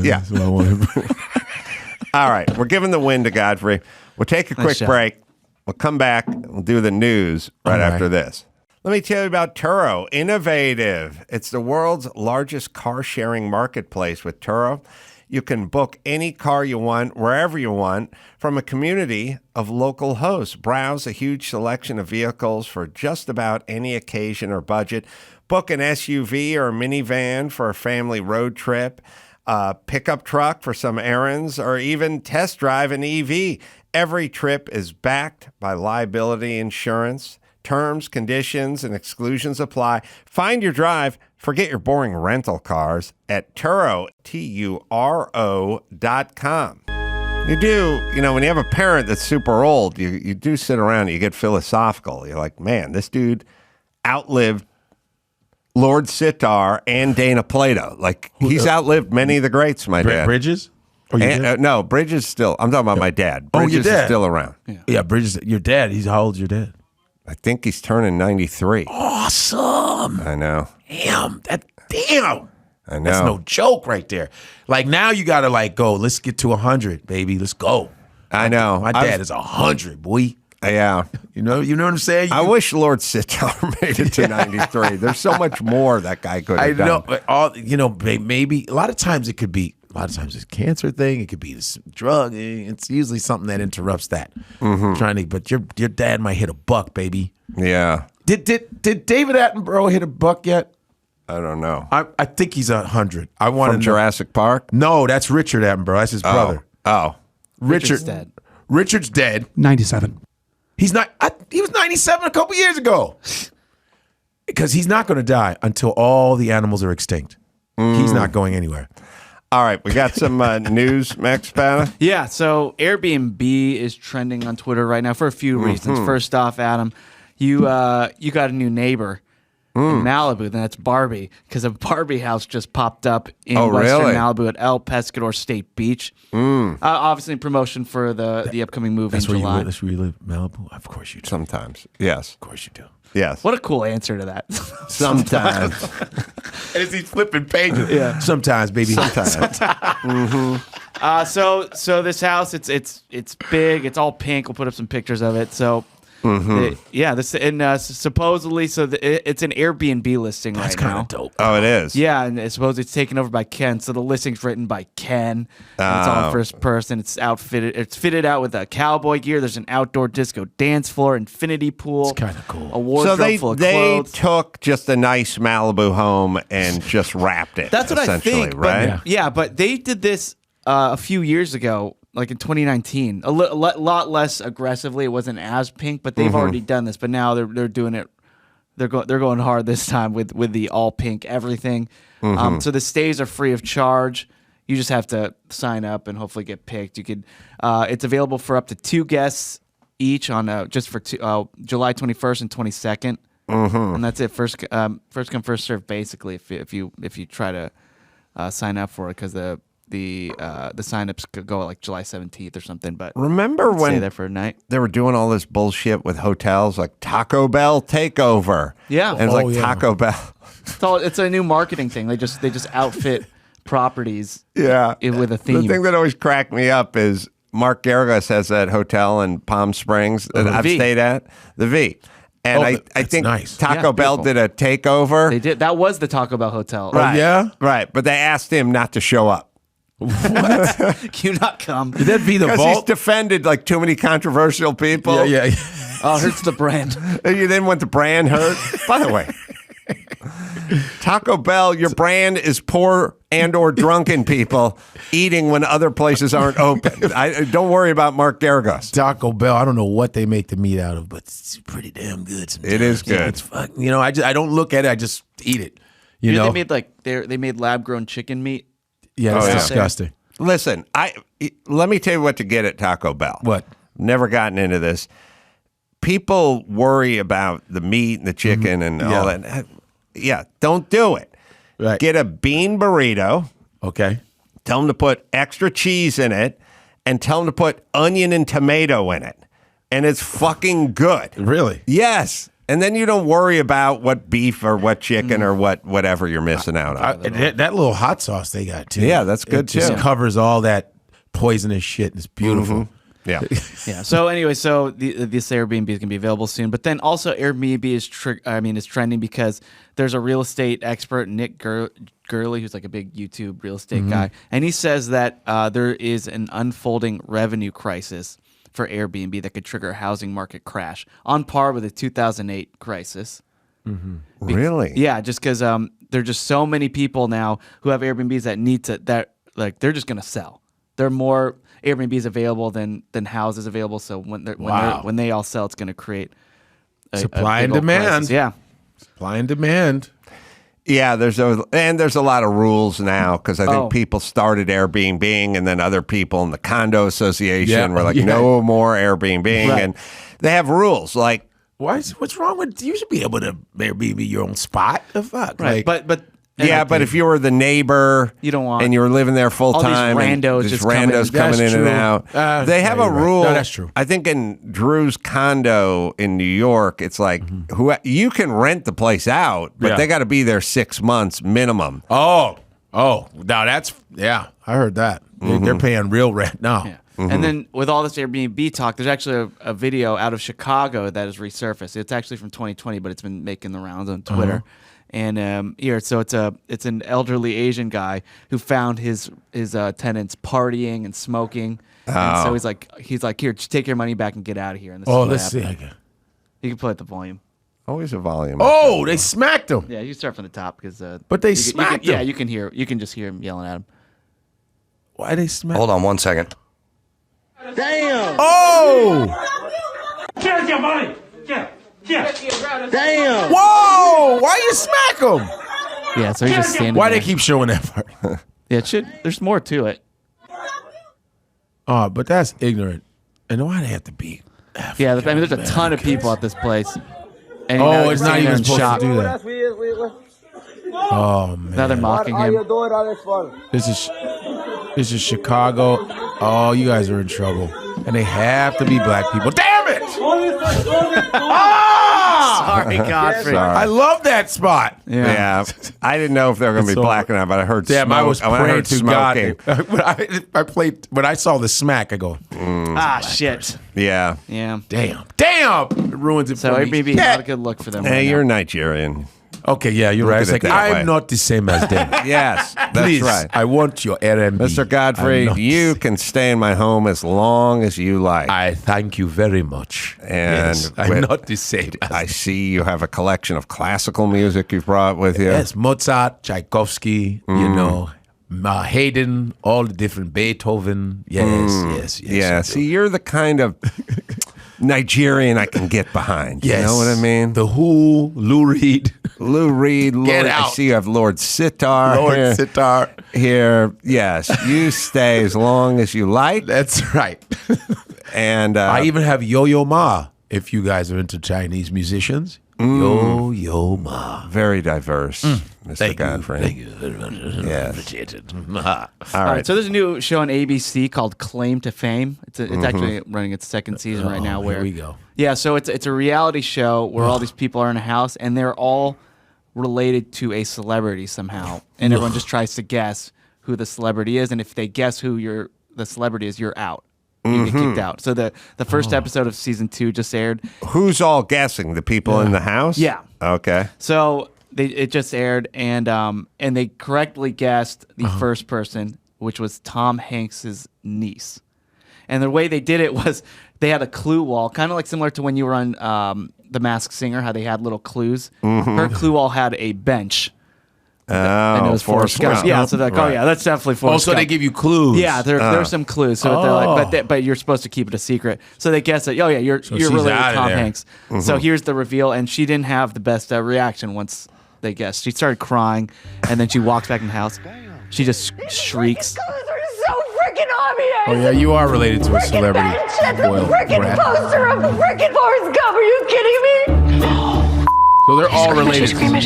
Yeah. So I want him. All right, we're giving the win to Godfrey. We'll take a quick shot. break. We'll come back. We'll do the news right All right. after this. Let me tell you about Turo. Innovative. It's the world's largest car-sharing marketplace with Turo. You can book any car you want, wherever you want, from a community of local hosts. Browse a huge selection of vehicles for just about any occasion or budget. Book an SUV or a minivan for a family road trip, a pickup truck for some errands, or even test drive an EV. Every trip is backed by liability insurance. Terms, conditions, and exclusions apply. Find your drive. Forget your boring rental cars at Turo, Turo.com. You do, when you have a parent that's super old, you do sit around and you get philosophical. You're like, man, this dude outlived Lord Sitar and Dana Plato. Like, he's outlived many of the greats, my dad. Bridges? Or your dad? No, Bridges still. I'm talking about my dad. Oh, your Bridges dad. is still around. Yeah, Bridges. Your dad. How old's your dad? I think he's turning 93. Awesome. I know. Damn. I know. That's no joke right there. Like, now you got to go, let's get to 100, baby. Let's go. I know. My dad is 100, boy. Yeah. You know what I'm saying? I wish Lord Sitar made it to 93. There's so much more that guy could have done. Maybe a lot of times it's a cancer thing. It could be this drug. It's usually something that interrupts that. But your dad might hit a buck, baby. Yeah. Did David Attenborough hit a buck yet? I don't know. I think he's 100. I want From to Jurassic Park? No, that's Richard Attenborough. That's his brother. Oh. Richard's dead. Richard's dead. 97. He's not. He was 97 a couple years ago. Because he's not going to die until all the animals are extinct. He's not going anywhere. All right. We got some news, Max Spada. Yeah, so Airbnb is trending on Twitter right now for a few reasons. First off, Adam, you got a new neighbor in Malibu, and that's Barbie, because a Barbie house just popped up in Western really? Malibu at El Pescador State Beach. Obviously, in promotion for the upcoming movie That's in where July. that's where you live, Malibu. Of course you do. Sometimes. Yes. Of course you do. Yes. What a cool answer to that. Sometimes. As he's flipping pages. Yeah. Sometimes, baby. Sometimes. So this house, it's big. It's all pink. We'll put up some pictures of it. So This and supposedly, so it's an Airbnb listing right now. That's kind of dope. Oh, it is. Yeah, and it's supposed it's taken over by Ken. So the listing's written by Ken. And it's all in first person. It's outfitted. It's fitted out with a cowboy gear. There's an outdoor disco dance floor, infinity pool. It's kind of cool. A wardrobe full of clothes. Took just a nice Malibu home and just wrapped it. That's what I think, right? But they did this a few years ago, like in 2019, a lot less aggressively. It wasn't as pink, but they've already done this. But now they're doing it. They're going hard this time with the all pink everything. So the stays are free of charge. You just have to sign up and hopefully get picked. You could. It's available for up to 2 guests each on just for July 21st and 22nd. And that's it. First come, first serve. Basically, if you try to sign up for it, because the signups could go like July 17th or something. But remember when stay there for a night? They were doing all this bullshit with hotels, like Taco Bell takeover. Yeah, and it's like Taco Bell. It's a new marketing thing. They just outfit properties. With a theme. The thing that always cracked me up is Mark Garagos has that hotel in Palm Springs that I've stayed at, the V. And I think Taco Bell did a takeover. They did. That was the Taco Bell hotel. Right. Oh, yeah? Right. But they asked him not to show up. What? Can you not come? Did that be the Because vault? he's defended like too many controversial people. Yeah. Oh, it hurts the brand. You didn't want the brand hurt. By the way, Taco Bell, your brand is poor and or drunken people eating when other places aren't open. Don't worry about Mark Garagos. Taco Bell, I don't know what they make the meat out of, but it's pretty damn good sometimes. It is good. Yeah, it's fun. I don't look at it. I just eat it. You know, they made lab grown chicken meat. Yeah, it's disgusting. Listen, let me tell you what to get at Taco Bell. What? Never gotten into this. People worry about the meat and the chicken and all that. Yeah, don't do it. Right. Get a bean burrito. Okay. Tell them to put extra cheese in it, and tell them to put onion and tomato in it. And it's fucking good. Really? Yes. And then you don't worry about what beef or what chicken or whatever you're missing out on. That little hot sauce they got too. Yeah, that's good too. It just covers all that poisonous shit. It's beautiful. Yeah. Yeah. So anyway, this Airbnb is gonna be available soon. But then also Airbnb is trending because there's a real estate expert, Nick Gurley, who's like a big YouTube real estate guy, and he says that there is an unfolding revenue crisis for Airbnb that could trigger a housing market crash on par with the 2008 crisis. Really? Yeah, just because there are just so many people now who have Airbnbs that they're just gonna sell. There are more Airbnbs available than houses available. So when they all sell, it's going to create supply a and demand. Crisis. Yeah, supply and demand. Yeah, there's a lot of rules now because I think people started Airbnb and then other people in the condo association were like, no more Airbnb, and they have rules like. What's wrong with you? Should be able to Airbnb your own spot. The fuck, right? But if you were the neighbor, you don't want, and you were living there full time, all these randos coming in and out. They have a rule. No, that's true. I think in Drew's condo in New York, it's like you can rent the place out, but they got to be there 6 months minimum. Oh, now that's I heard that they're paying real rent now. Yeah. And then with all this Airbnb talk, there's actually a video out of Chicago that has resurfaced. It's actually from 2020, but it's been making the rounds on Twitter. And so it's an elderly Asian guy who found his tenants partying and smoking. And so he's like, here, just take your money back and get out of here. And this let's see. You can play at the volume. Always a volume. Oh, they smacked him. Yeah, you start from the top because. But they smacked him. Yeah, you can hear. You can just hear him yelling at him. Why they smack? Hold on 1 second. Damn! Oh! Here's your money. Yeah. Damn! Whoa! Why you smack him? Yeah, so he's just standing. Why there. they keep showing that part? Yeah, it should. There's more to it. Oh, but that's ignorant. And why they have to be? Yeah, there's a ton of people at this place. And it's not even supposed to do that. Oh man! Now they're mocking him. This is Chicago. Oh, you guys are in trouble, and they have to be black people. Damn it! Sorry, Godfrey. Sorry. I love that spot. Yeah. I didn't know if they were going to be So- black or not, but I heard Damn, smoke. I was when I praying heard to God. smoking. When I saw the smack, I go, Shit. Yeah. Yeah. damn. It ruins it So for Airbnb, me. not a good look for them. Hey, right you're now. Nigerian. Okay, yeah, you're Look right. at It's it like, that way. I'm not the same as them. Yes, that's Please, right. I want your Airbnb. Mr. I'm Godfrey, not you the can stay in my home as long as you like. I thank you very much. And yes, I'm not the same. I see you have a collection of classical music you've brought with you. Yes, Mozart, Tchaikovsky, you know, Haydn, all the different Beethoven. Yes. Yeah, see, you're the kind of Nigerian I can get behind. Yes. You know what I mean? The Who, Lou Reed, Lou Reed, Get I out. see you have Lord Sitar Lord here. Sitar. Here, yes, you stay as long as you like. That's right. And I even have Yo-Yo Ma, if you guys are into Chinese musicians. Yo-Yo Ma. very diverse, Mr. Godfrey. Thank you very much. Yes. Appreciate it. All All right. right, so there's a new show on ABC called Claim to Fame. It's actually running its second season right now. here Where we go. Yeah, so it's a reality show where all these people are in a house and they're all related to a celebrity somehow, and everyone just tries to guess who the celebrity is, and if they guess who the celebrity is, you're out. You get kicked out. So the first episode of season 2 just aired. Who's all guessing? The people in the house? Yeah. Okay. So it just aired, and they correctly guessed the first person, which was Tom Hanks's niece. And the way they did it was they had a clue wall, kind of like similar to when you were on The Masked Singer, how they had little clues. Her clue wall had a bench. And it was Forrest Gump. Yeah, so they're like, oh yeah, that's definitely Forrest Also, Gump. they give you clues. Yeah, there's some clues. So they're like, but you're supposed to keep it a secret. So they guess that, oh yeah, you're she's related out to of Tom there. Hanks. So here's the reveal, and she didn't have the best reaction once they guessed. She started crying, and then she walks back in the house. She just shrieks. Those are so freaking obvious. Oh, yeah, you are related to a celebrity. That's a Well, freaking brat. poster of freaking Forrest Gump. Are you kidding me? So they're all related. Why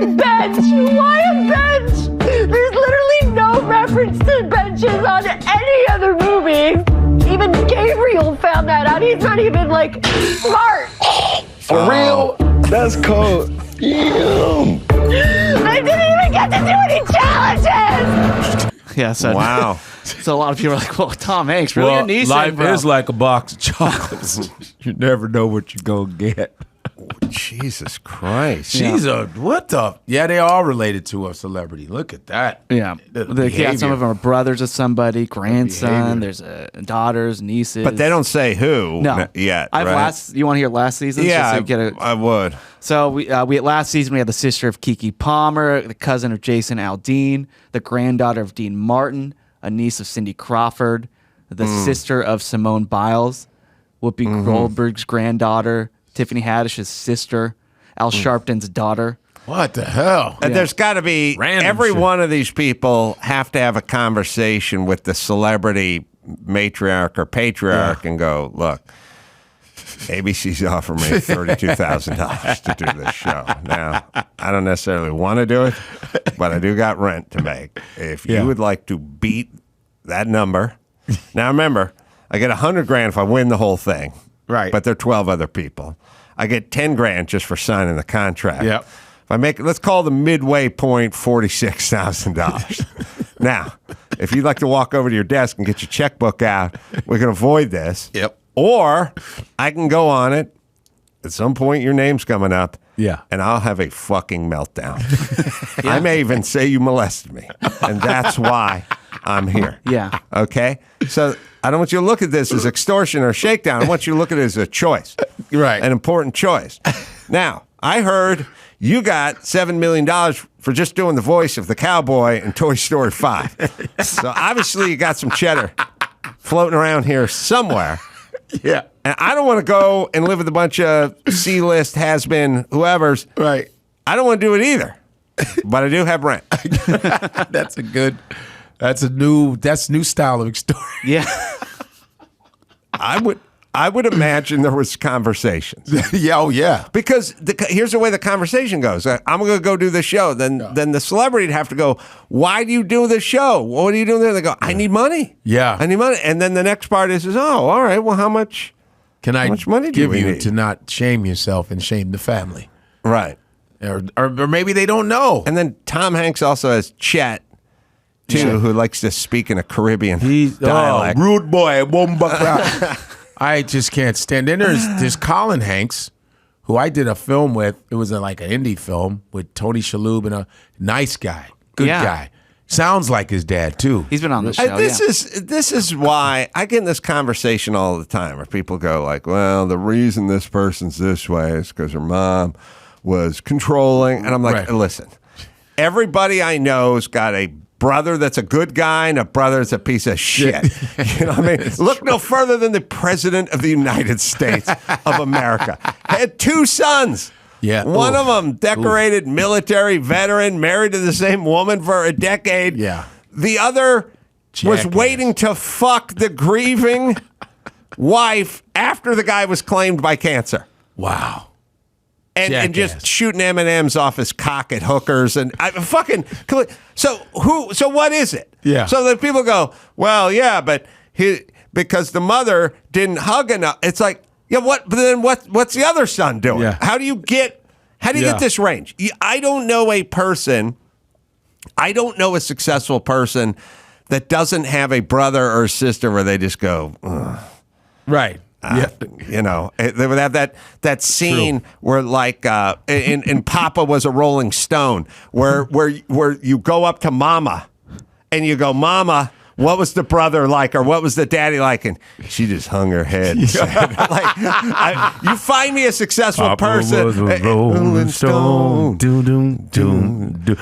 a bench? Why a bench? There's literally no reference to benches on any other movie. Even Gabriel found that out. He's not even like smart. For real? That's cold. Damn. I didn't even get to do any challenges. Yeah, so Wow. So a lot of people are like, well, Tom Hanks, really? Well, Your niece life bro. is like a box of chocolates. You never know what you're going to get. Jesus Christ. She's what the? Yeah, they are related to a celebrity. Look at that. Yeah, The some behavior. of them are brothers of somebody, grandson. behavior. There's daughters, nieces. But they don't say who No, yet. I've right? You want to hear last season? Yeah, So I would. So we last season we had the sister of Keke Palmer, the cousin of Jason Aldean, the granddaughter of Dean Martin, a niece of Cindy Crawford, the sister of Simone Biles, Whoopi Goldberg's granddaughter, Tiffany Haddish's sister, Al Sharpton's daughter. What the hell? And there's got to be Random every shit. one of these people have to have a conversation with the celebrity matriarch or patriarch and go, look, ABC's offering me $32,000 to do this show. Now, I don't necessarily want to do it, but I do got rent to make. If you would like to beat that number, now remember, I get $100,000 if I win the whole thing. Right. But there are 12 other people. I get $10,000 just for signing the contract. Yep. If I make, let's call the midway point $46,000. Now, if you'd like to walk over to your desk and get your checkbook out, we can avoid this. Yep. Or I can go on it. At some point, your name's coming up. Yeah. And I'll have a fucking meltdown. I may even say you molested me. And that's why I'm here. Yeah. Okay? So I don't want you to look at this as extortion or shakedown. I want you to look at it as a choice. Right. An important choice. Now, I heard you got $7 million for just doing the voice of the cowboy in Toy Story 5. So obviously you got some cheddar floating around here somewhere. Yeah. And I don't want to go and live with a bunch of C-list, has-been, whoever's. Right. I don't want to do it either. But I do have rent. That's new style of extortion. Yeah. I would imagine there was conversations. Yeah, oh yeah. Because here's the way the conversation goes. I'm going to go do the show. Then the celebrity would have to go, why do you do this show? What are you doing there? They go, I need money. Yeah. I need money. And then the next part is oh, all right, well, how much Can I much money do give we you need? to not shame yourself and shame the family? Right. Or maybe they don't know. And then Tom Hanks also has Chet, too, who likes to speak in a Caribbean dialect. Rude boy. I just can't stand. Then there's Colin Hanks, who I did a film with. It was like an indie film with Tony Shalhoub and a nice guy, good guy. Sounds like his dad too. He's been on the show. This is why I get in this conversation all the time where people go like, well, the reason this person's this way is because her mom was controlling. And I'm like, listen, everybody I know's got a brother that's a good guy and a brother that's a piece of shit. You know what I mean? Look no further than the president of the United States of America. Had 2 sons. Yeah. One of them decorated military veteran, married to the same woman for a decade. Yeah. The other was waiting to fuck the grieving wife after the guy was claimed by cancer. Wow. And just shooting M&Ms off his cock at hookers and I fucking so what is it? Yeah. So that people go, well, yeah, but because the mother didn't hug enough. It's like, yeah, what? But then what's the other son doing? Yeah. How do you get this range? I don't know a person. I don't know a successful person that doesn't have a brother or sister where they just go, ugh. Right. You know, they would have that scene where, like, in Papa Was a Rolling Stone, where you go up to Mama and you go, Mama, what was the brother like, or what was the daddy like? And she just hung her head. And said, like, you find me a successful Papa person. was a rolling stone.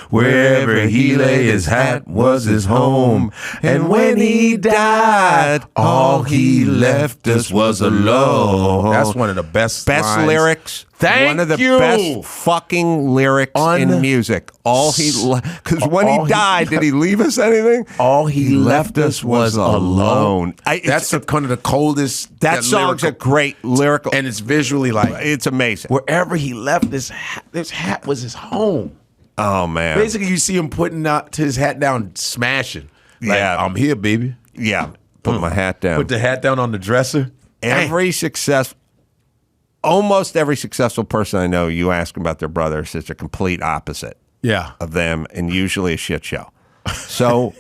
Wherever he lay, his hat was his home. And when he died, all he left us was alone. That's one of the best lines. Lyrics. One of the best fucking lyrics in music. Because when he died, did he leave us anything? All he left us was alone. That's kind of the coldest. That song's a great lyrical, and it's visually like it's amazing. Wherever he left this hat was his home. Oh man! Basically, you see him putting his hat down, smashing. Like, yeah, I'm here, baby. Yeah, put my hat down. Put the hat down on the dresser. Almost every successful person I know, you ask them about their brother or sister, complete opposite of them, and usually a shit show. So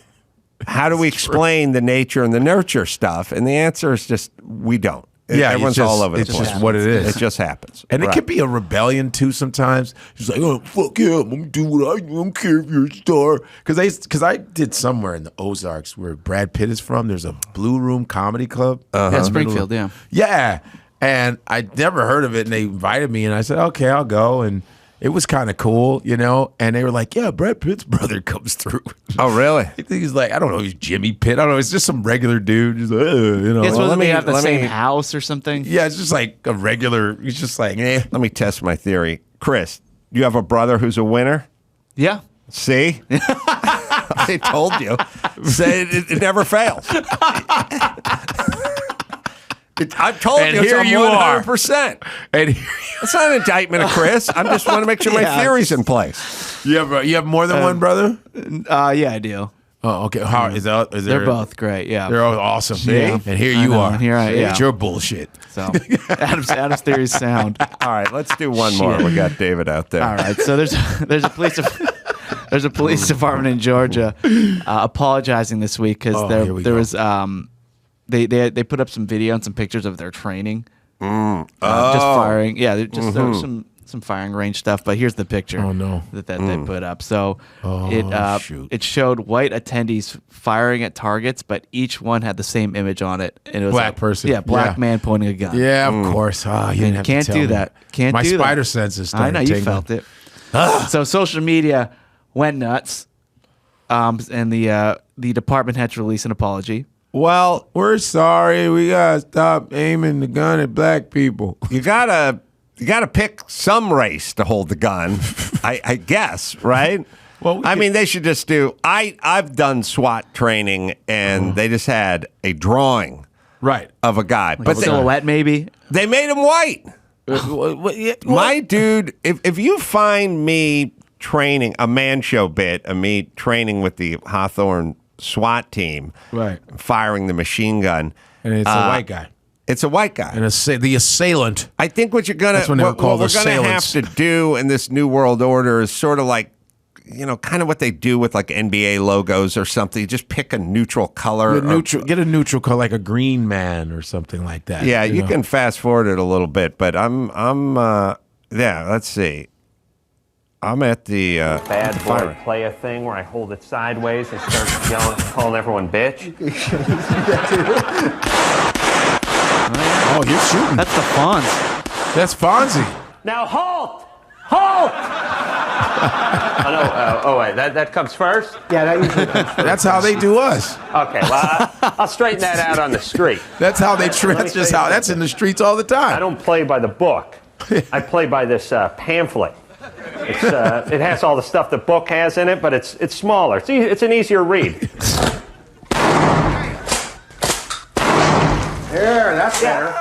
how do we explain the nature and the nurture stuff? And the answer is just, we don't. Everyone's all over the place. It's just what it is. It just happens. And it can be a rebellion, too, sometimes. He's like, oh, fuck yeah, I'm going to do what I do. I don't care if you're a star. Because I did somewhere in the Ozarks where Brad Pitt is from. There's a Blue Room Comedy Club. Yeah, Springfield, yeah. Yeah. And I'd never heard of it, and they invited me, and I said, okay, I'll go. And it was kind of cool, you know? And they were like, yeah, Brad Pitt's brother comes through. Oh, really? I think he's like, I don't know, he's Jimmy Pitt. I don't know, it's just some regular dude. He's like, you know. It's whether they have the same house or something. Yeah, it's just like a regular, he's just like, eh. Let me test my theory. Chris, you have a brother who's a winner? Yeah. See? I told you. Say it never fails. I've told and you, here it's you 100%. And it's not an indictment of Chris. I just want to make sure my theory's in place. You have more than one brother? Yeah, I do. Oh, okay. How is that? They're both great. Yeah, they're all awesome. Yeah. And here you are. And here I am. It's your bullshit. So Adam's theory's sound. All right, let's do one more. We got David out there. All right, so there's a police department in Georgia apologizing this week because there was they put up some video and some pictures of their training, just firing. Yeah, just some firing range stuff. But here's the picture. Oh no, that they put up. So it showed white attendees firing at targets, but each one had the same image on it. And it was black person. Yeah, black man pointing a gun. Yeah, of course. Oh, you can't do that. Can't My do that. spider senses. I know you felt it. So social media went nuts, and the department had to release an apology. Well, we're sorry. We gotta stop aiming the gun at black people. You gotta pick some race to hold the gun, I guess, right? Well, I mean, they should just do. I've done SWAT training, and they just had a drawing, right, of a guy, but silhouette maybe. They made him white. My dude, if you find me training a man show bit of me training with the Hawthorne SWAT team, right, firing the machine gun, and it's a white guy. It's a white guy. And the assailant. I think what you're gonna That's when they were called what we're gonna have assailants. to do in this new world order is sort of like, kind of what they do with like NBA logos or something. You just pick a neutral color. Get a neutral color, like a green man or something like that. Yeah, you know? can fast forward it a little bit, but let's see. I'm at the Bad boy play a thing where I hold it sideways and start yelling, calling everyone bitch. Oh, you're shooting. That's the Fonz. That's Fonzie. Now halt! Halt! Wait, that comes first? Yeah, that usually comes first. That's how they do us. Okay, well, I'll straighten that out on the street. That's how they that's in the streets all the time. I don't play by the book. I play by this pamphlet. It has all the stuff the book has in it, but it's smaller. It's an easier read. There, that's better.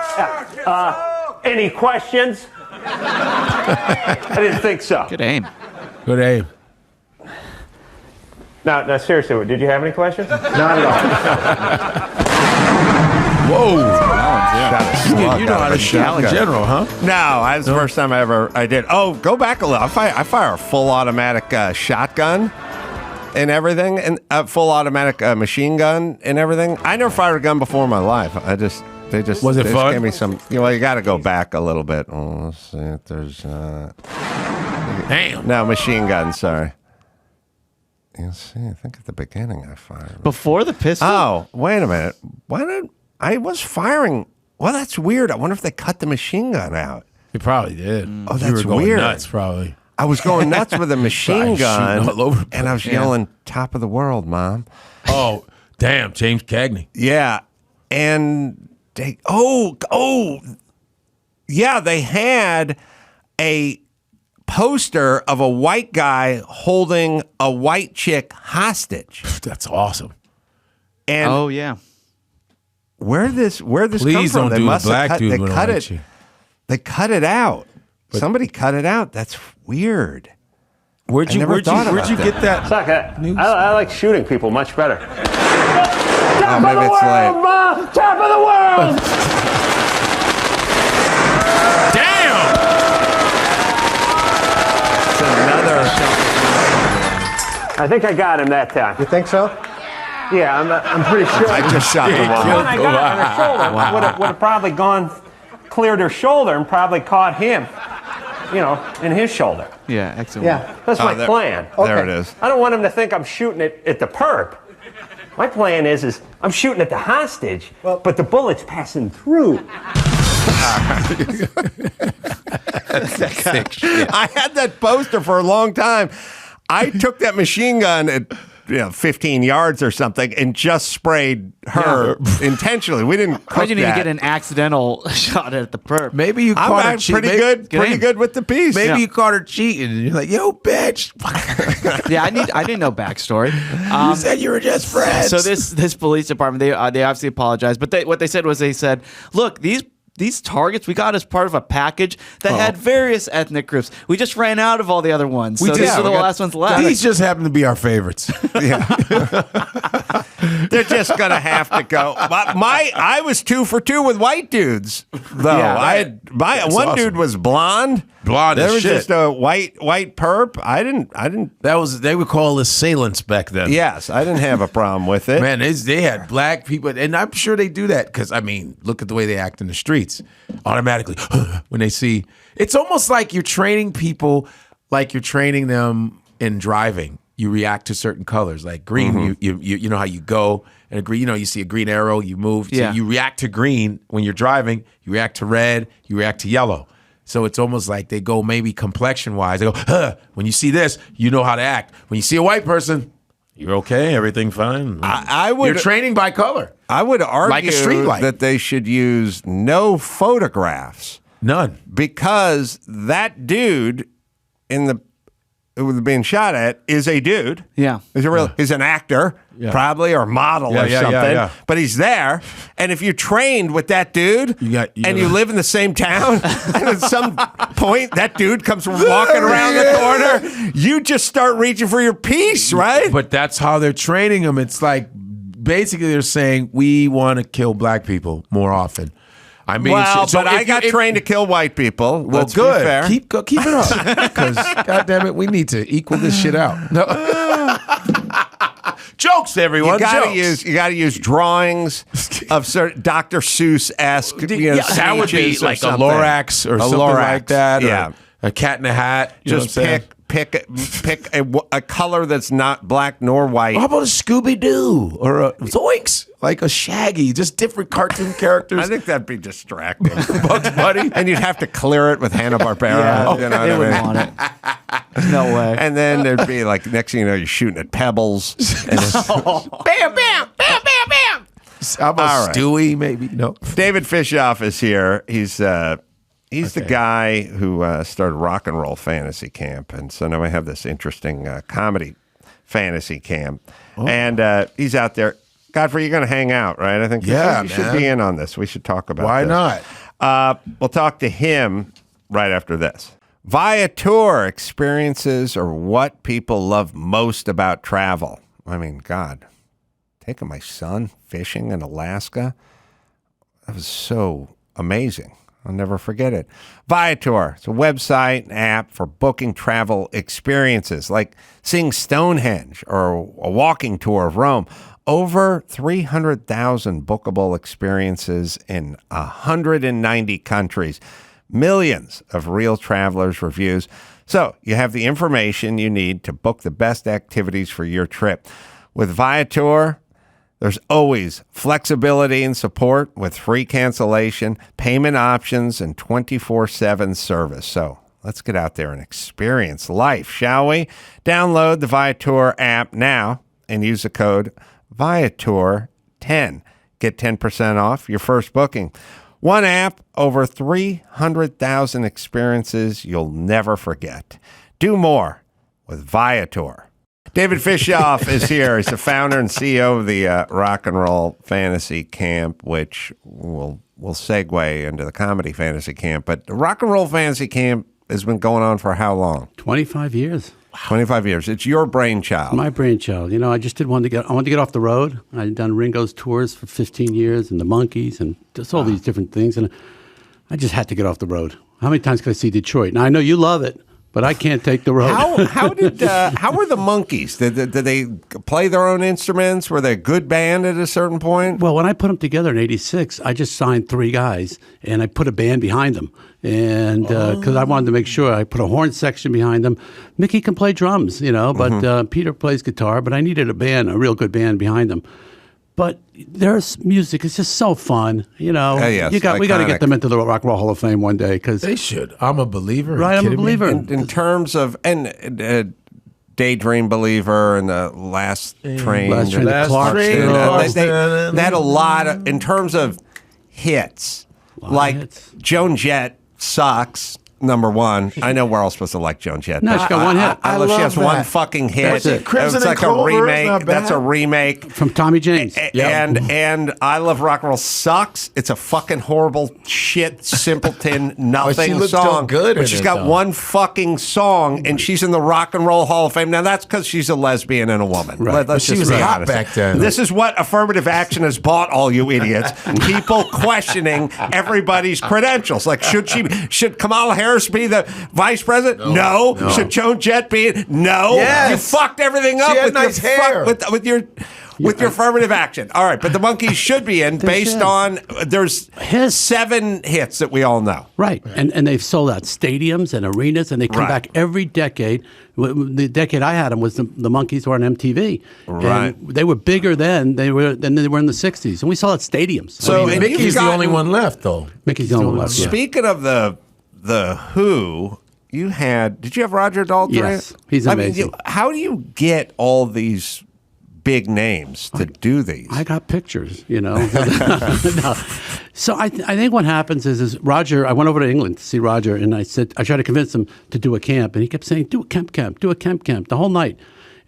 Any questions? I didn't think so. Good aim. Good aim. Now, seriously, did you have any questions? Not at all. Whoa. You know how to shoot in general, huh? No, that's the first time I did. Oh, go back a little. I fire a full automatic shotgun and everything, and a full automatic machine gun and everything. I never fired a gun before in my life. They just Was it fun? Gave me some. You got to go back a little bit. Oh, let's see if there's. Damn. No, machine gun. Sorry. You see, I think at the beginning I fired. Before the pistol? Oh, wait a minute. Why did I was firing? Well, that's weird. I wonder if they cut the machine gun out. You probably did. Oh, You that's were going weird. nuts, probably. I was going nuts with a machine Probably shooting gun, all over the and I was place. yelling "Top of the world, Mom." Oh, damn, James Cagney. Yeah, and they they had a poster of a white guy holding a white chick hostage. That's awesome. And Oh, yeah. where this Please come from? don't do a black dude they with a cut white it. chick. They cut it out. Somebody cut it out. That's weird. Where'd you never thought about get that? Suck it. I like shooting people much better. Oh, maybe it's late. Mom! Top of the world! Damn! It's another. I think I got him that time. You think so? Yeah, I'm pretty sure. I just shot the When wall. I got it on her shoulder, would have probably cleared her shoulder and probably caught him, in his shoulder. Yeah, excellent. Yeah. That's my plan. There it is. I don't want him to think I'm shooting it at the perp. My plan is I'm shooting at the hostage, but the bullet's passing through. I had that poster for a long time. I took that machine gun at 15 yards or something and just sprayed her intentionally. We didn't cook I didn't even that. get an accidental shot at the perp. Maybe you I'm caught her pretty cheating. good with the piece. Maybe you caught her cheating, and you're like, "Yo, bitch!" Yeah, I didn't know backstory. You said you were just friends. So this police department, they obviously apologized, but what they said was, look, these targets we got as part of a package that had various ethnic groups. We just ran out of all the other ones, so these are the last ones left. These just happen to be our favorites. They're just gonna have to go. I was 2 for 2 with white dudes, though. Yeah, One awesome. dude was blonde. Blonde There as was shit. just a white perp. I didn't. They would call assailants back then. Yes, I didn't have a problem with it. Man, they had black people, and I'm sure they do that because, look at the way they act in the streets. Automatically, when they see, it's almost like you're training people, like you're training them in driving. You react to certain colors, like green. You know how you go and green. You see a green arrow, you move. So you react to green when you're driving. You react to red. You react to yellow. So it's almost like they go maybe complexion-wise. They go, when you see this, you know how to act. When you see a white person, you're okay, everything fine. You're training by color. I would argue Like a street light. that they should use no photographs. None. Because that dude who was being shot at is a dude. Yeah. He's an actor, probably, or model or something. Yeah. But he's there. And if you trained with that dude you live in the same town, and at some point that dude comes walking around the corner, you just start reaching for your piece, right? But that's how they're training them. It's like basically they're saying we want to kill black people more often. I mean, well, so but I got trained to kill white people. Well, Let's good. Be fair. Keep it up, because goddamn it, we need to equal this shit out. No. Jokes, everyone. You gotta jokes. use drawings of certain Dr. Seuss-esque. That would be speeches or like a something. Lorax or something Lorax, like that. Or yeah. a Cat in a Hat. You know Just what I'm saying? pick a color that's not black nor white. How about a Scooby Doo or a Zoinks, like a Shaggy, just different cartoon characters. I think that'd be distracting. Bugs Bunny, and you'd have to clear it with Hanna-Barbera. Yeah, you know they what I wouldn't mean? want it. No way. And then there'd be like, next thing you know, you're shooting at pebbles. And bam, bam, bam, bam, bam. How about All right. Stewie? Maybe no. David Fishof is here. He's the guy who started Rock and Roll Fantasy Camp, and so now I have this interesting comedy fantasy camp, and he's out there. Godfrey, you're going to hang out, right? I think Yeah, you should man. be in on this. We should talk about Why this. not? We'll talk to him right after this. Viator experiences are what people love most about travel. I mean, God, taking my son fishing in Alaska, that was so amazing. I'll never forget it. Viator, it's a website and app for booking travel experiences, like seeing Stonehenge or a walking tour of Rome. Over 300,000 bookable experiences in 190 countries. Millions of real travelers' reviews. So you have the information you need to book the best activities for your trip. With Viator, there's always flexibility and support with free cancellation, payment options, and 24/7 service. So let's get out there and experience life, shall we? Download the Viator app now and use the code Viator10. Get 10% off your first booking. One app, over 300,000 experiences you'll never forget. Do more with Viator. David Fishof is here. He's the founder and CEO of the Rock and Roll Fantasy Camp, which will segue into the Comedy Fantasy Camp. But the Rock and Roll Fantasy Camp has been going on for how long? 25 years. 25 years. It's your brainchild. My brainchild. You know, I just did one to I wanted to get off the road. I'd done Ringo's tours for 15 years and the Monkees and just all these different things. And I just had to get off the road. How many times could I see Detroit? Now, I know you love it, but I can't take the road. How were the Monkees? Did they play their own instruments? Were they a good band at a certain point? Well, when I put them together in '86, I just signed 3 guys and I put a band behind them. And because I wanted to make sure I put a horn section behind them. Mickey can play drums, you know, but Peter plays guitar. But I needed a real good band behind them. But their music is just so fun, you know. Yes, we got to iconic. get them into the Rock and Roll Hall of Fame one day because They should. I'm a believer. Right, I'm a believer. In terms of Daydream Believer and the Last Train. Last Train to Last Clarkston. Train. They had a lot of, in terms of hits, like hits. Joan Jett sucks. Number one, I know we're all supposed to like Joan Jett. No, but she got one hit. I I love she love has one that. fucking hit. That's it. Crimson It's like and Clover a is remake. not That's bad. a remake. from Tommy James. And I Love Rock and Roll sucks. It's a fucking horrible shit, simpleton, nothing she looked so song. good in But she's it, got though. one fucking song, and she's in the Rock and Roll Hall of Fame. Now that's because she's a lesbian and a woman. Right. Let's She just was be hot honest. back then. This is what affirmative action has bought all you idiots. People questioning everybody's credentials. Like, should Kamala Harris be the vice president? No. Should Joan Jett be it? No. Yes. You fucked everything up She had with nice your hair. with your affirmative action. All right, but the Monkees should be in based should. on there's Hits. 7 hits that we all know. Right. And they've sold out stadiums and arenas, and they come Right. back every decade. The decade I had them was the Monkees were on MTV. Right. And they were bigger then than they were in the 60s. And we saw it at stadiums. So, and Mickey's you've the gotten- only one left, though. Mickey's the only one left. Yeah. Speaking of the Who, did you have Roger Daltrey? Yes, he's amazing. How do you get all these big names to do these? I got pictures, you know. No. So I think what happens is Roger, I went over to England to see Roger, and I tried to convince him to do a camp, and he kept saying, do a camp, the whole night.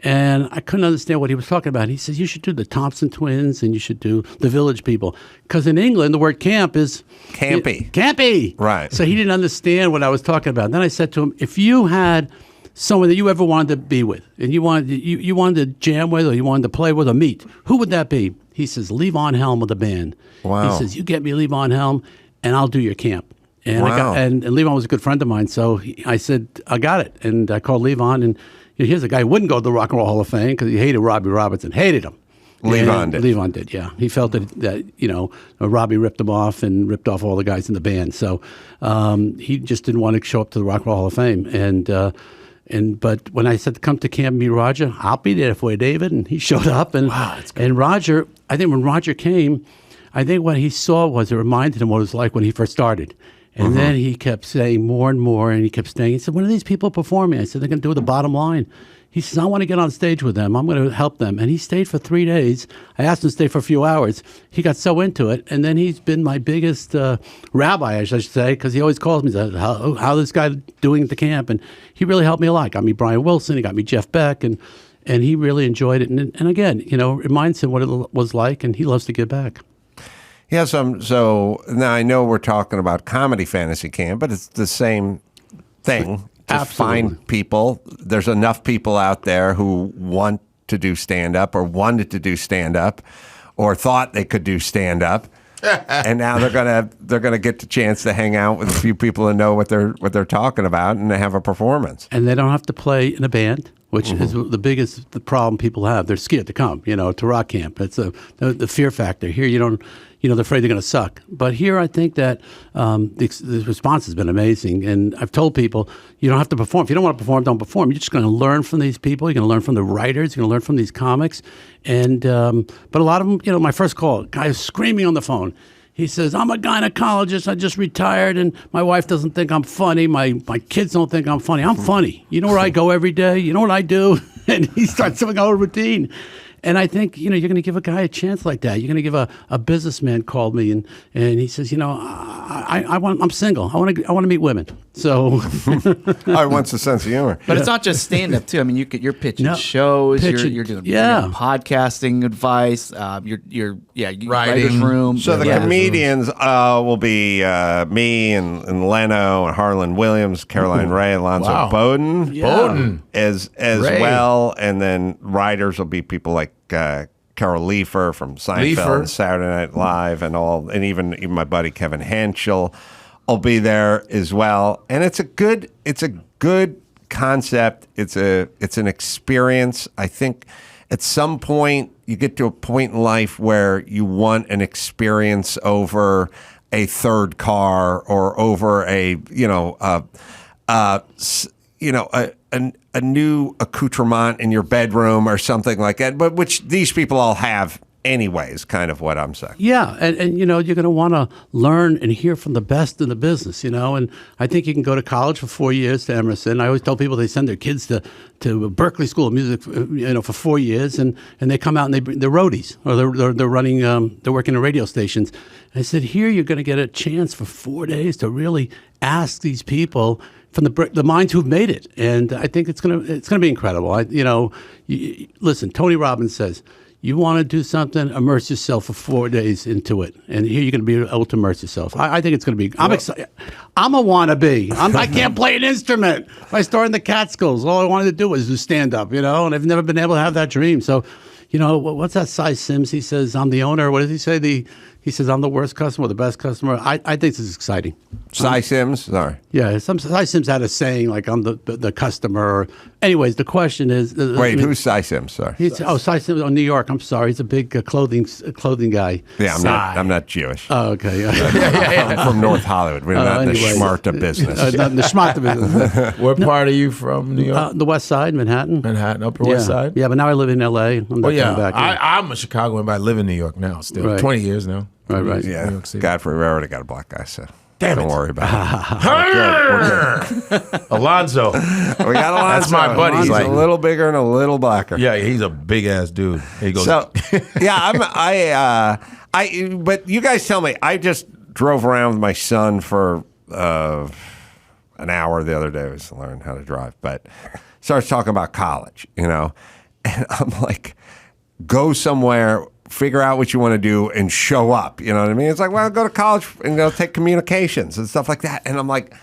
And I couldn't understand what he was talking about. He says, you should do the Thompson twins, and you should do the Village People. Because in England, the word camp is... Campy. Campy. Right. So he didn't understand what I was talking about. Then I said to him, if you had someone that you ever wanted to be with, and you wanted to jam with, or you wanted to play with or meet, who would that be? He says, Levon Helm of the band. Wow. He says, you get me Levon Helm, and I'll do your camp. And Wow. and Levon was a good friend of mine, so I said, I got it. And I called Levon, and here's a guy who wouldn't go to the Rock and Roll Hall of Fame because he hated Robbie Robertson, hated him. Levon did. Levon did, yeah. He felt that Robbie ripped him off and ripped off all the guys in the band. So he just didn't want to show up to the Rock and Roll Hall of Fame. But when I said come to camp and meet Roger, I'll be there for you, David. And he showed up. And Roger, I think when Roger came, I think what he saw was it reminded him what it was like when he first started. And then he kept saying more and more, and he kept saying, he said, when are these people performing? I said, they're going to do the bottom line. He says, I want to get on stage with them. I'm going to help them. And he stayed for 3 days. I asked him to stay for a few hours. He got so into it. And then he's been my biggest rabbi, I should say, because he always calls me, says, how this guy doing at the camp? And he really helped me a lot. Got me Brian Wilson. He got me Jeff Beck. And he really enjoyed it. And again, reminds him what it was like, and he loves to give back. Yeah, so now I know we're talking about comedy fantasy camp, but it's the same thing. To Absolutely. find people. There's enough people out there who want to do stand-up or wanted to do stand-up or thought they could do stand-up. And now they're gonna get the chance to hang out with a few people and know what they're talking about and they have a performance. And they don't have to play in a band, which is the problem people have. They're scared to come, to rock camp. It's the fear factor. Here they're afraid they're going to suck. But here I think that the response has been amazing. And I've told people, you don't have to perform. If you don't want to perform, don't perform. You're just going to learn from these people. You're going to learn from the writers. You're going to learn from these comics. And but a lot of them, my first call, guy is screaming on the phone. He says, I'm a gynecologist. I just retired, and my wife doesn't think I'm funny. My kids don't think I'm funny. I'm funny. You know where I go every day? You know what I do? And he starts doing a whole routine. And I think, you're going to give a guy a chance like that. You're going to give a businessman called me, and he says, I'm single. I want to meet women. So I want a sense of humor. But it's not just stand-up, too. I mean, you're pitching shows. You're doing podcasting advice. You're writer's room. So the comedians will be me and Leno and Harlan Williams, Caroline Ray, Alonzo Bowden as well. And then writers will be people like Carol Leifer from Seinfeld and Saturday Night Live and even my buddy Kevin Henschel will be there as well. And it's a good concept. It's an experience. I think at some point you get to a point in life where you want an experience over a third car or over a new accoutrement in your bedroom or something like that, but which these people all have anyways, kind of what I'm saying. Yeah, and you're going to want to learn and hear from the best in the business, and I think you can go to college for 4 years to Emerson. I always tell people they send their kids to Berkeley School of Music, for 4 years, and they come out and they're roadies, or they're running, they're working at radio stations. And I said, here you're going to get a chance for 4 days to really ask these people from the minds who've made it, and I think it's gonna be incredible. Listen, Tony Robbins says, you want to do something, immerse yourself for 4 days into it, and here you're going to be able to immerse yourself. I think it's going to be. I'm excited. I'm a wannabe. I can't play an instrument. I started in the Catskills. All I wanted to do was do stand up, and I've never been able to have that dream. So, what's that Cy Sims? He says, I'm the owner. What does he say? He says, I'm the worst customer, the best customer. I think this is exciting. Cy Sims? Sorry. Yeah, Cy Sims had a saying like, I'm the customer. Anyways, the question is... who's Cy Sims? Sorry. Cy Sims, New York. I'm sorry. He's a big clothing guy. Yeah, I'm not Jewish. Oh, okay. I'm from North Hollywood. We're not in the schmarta business. Not in the schmarta business. What part are you from, New York? The West Side, Manhattan. Upper West Side? Yeah, but now I live in L.A. I'm not coming back. I'm a Chicagoan, but I live in New York now still. Right. 20 years now. Right. Yeah, New York City. Godfrey, we already got a black guy, so don't worry about it. We're good. Alonzo. We got Alonzo. That's my buddy. He's like a little bigger and a little blacker. Yeah, he's a big ass dude. He goes. So, yeah, but you guys tell me. I just drove around with my son for an hour the other day. I was learning how to drive, but starts talking about college, and I'm like, go somewhere. Figure out what you want to do and show up. You know what I mean? It's like, well, go to college and take communications and stuff like that. And I'm like,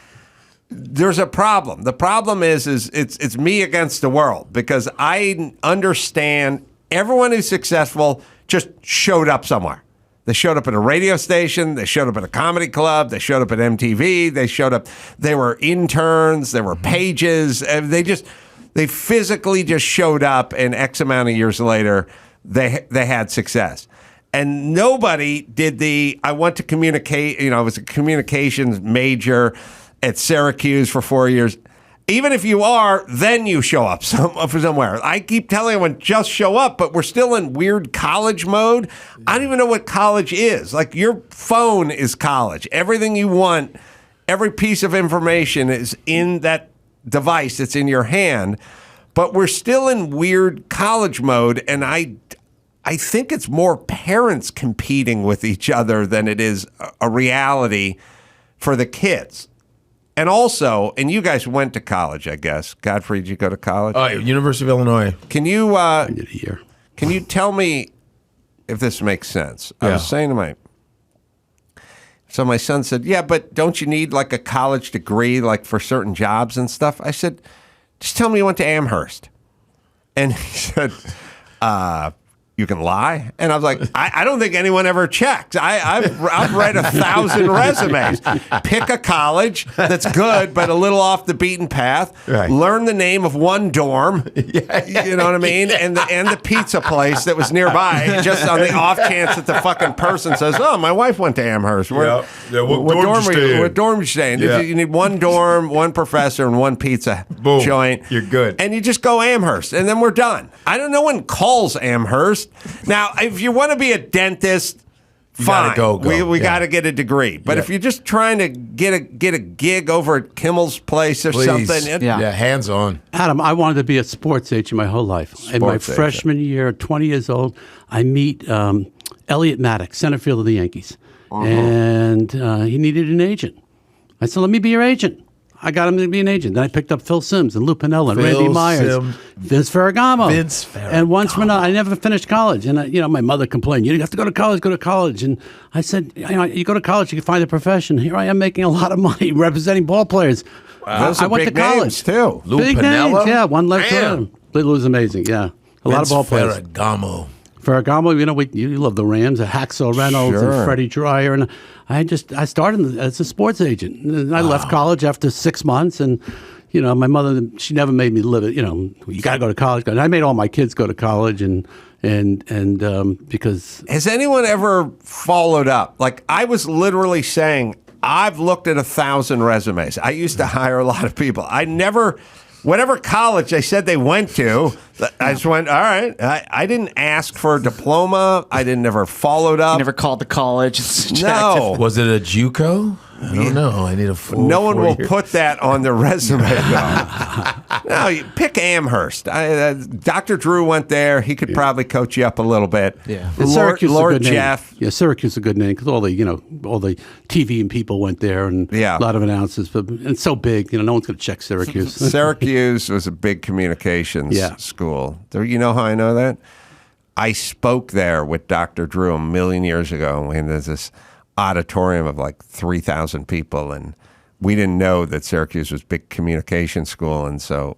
there's a problem. The problem is it's me against the world, because I understand everyone who's successful just showed up somewhere. They showed up at a radio station. They showed up at a comedy club. They showed up at MTV. They showed up. They were interns. They were pages. And they physically just showed up, and X amount of years later, they had success. And nobody did I went to communicate, I was a communications major at Syracuse for 4 years. Even if you are, then you show up somewhere. I keep telling everyone, just show up, but we're still in weird college mode. I don't even know what college is. Like, your phone is college. Everything you want, every piece of information is in that device that's in your hand. But we're still in weird college mode, and I think it's more parents competing with each other than it is a reality for the kids. And also, and you guys went to college, I guess. Godfrey, did you go to college? Oh, University of Illinois. Can you I did a year. Can you tell me if this makes sense? I was saying to my son said, yeah, but don't you need like a college degree like for certain jobs and stuff? I said, just tell me you went to Amherst. And he said, you can lie? And I was like, I don't think anyone ever checks. I've read 1,000 resumes. Pick a college that's good, but a little off the beaten path. Right. Learn the name of one dorm. You know what I mean? And the pizza place that was nearby, just on the off chance that the fucking person says, oh, my wife went to Amherst. What dorm you stay in? Yeah. You need one dorm, one professor, and one pizza joint. You're good. And you just go Amherst, and then we're done. No one calls Amherst. Now, if you want to be a dentist, fine. We got to get a degree. But if you're just trying to get a gig over at Kimmel's place or something, hands on. Adam, I wanted to be a sports agent my whole life. In my freshman year, 20 years old, I meet Elliot Maddox, center fielder of the Yankees, and he needed an agent. I said, "Let me be your agent." I got him to be an agent. Then I picked up Phil Simms and Lou Piniella and Randy Myers, Vince Ferragamo. And once I never finished college. And, my mother complained, you have to go to college. And I said, you go to college, you can find a profession. Here I am making a lot of money representing ball players. Wow. Those are went big to college. names, too. Lou big Piniella? Names, yeah. One left to Lou was amazing, yeah. A lot of ball players. Ferragamo. You love the Rams, Hacksaw Reynolds and Freddie Dreyer, and I started as a sports agent. And I left college after 6 months, and my mother, she never made me live it. You got to go to college. And I made all my kids go to college, and because has anyone ever followed up? Like, I was literally saying, I've looked at 1,000 resumes. I used to hire a lot of people. I never. Whatever college they said they went to, I just went, all right. I didn't ask for a diploma. I never followed up. You never called the college. No. Was it a JUCO? I don't know. I need a full. No one will put that on their resume, though. No, you pick Amherst. Dr. Drew went there. He could probably coach you up a little bit. Yeah. Syracuse Lord is a good Jeff. Name. Yeah, Syracuse is a good name because all the TV and people went there, and a lot of announcers. But it's so big, no one's going to check Syracuse. Syracuse was a big communications school. You know how I know that? I spoke there with Dr. Drew a million years ago, and there's this auditorium of like 3,000 people, and we didn't know that Syracuse was a big communication school. And so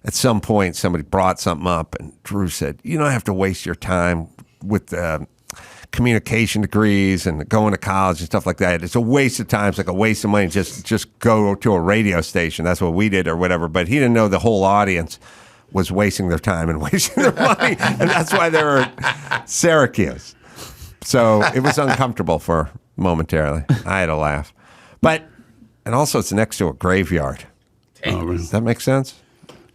at some point somebody brought something up, and Drew said, you don't have to waste your time with communication degrees and going to college and stuff like that. It's a waste of time. It's like a waste of money. Just go to a radio station. That's what we did or whatever. But he didn't know the whole audience was wasting their time and wasting their money, and that's why they were at Syracuse. So it was uncomfortable momentarily. I had to laugh. And also it's next to a graveyard. Does that make sense?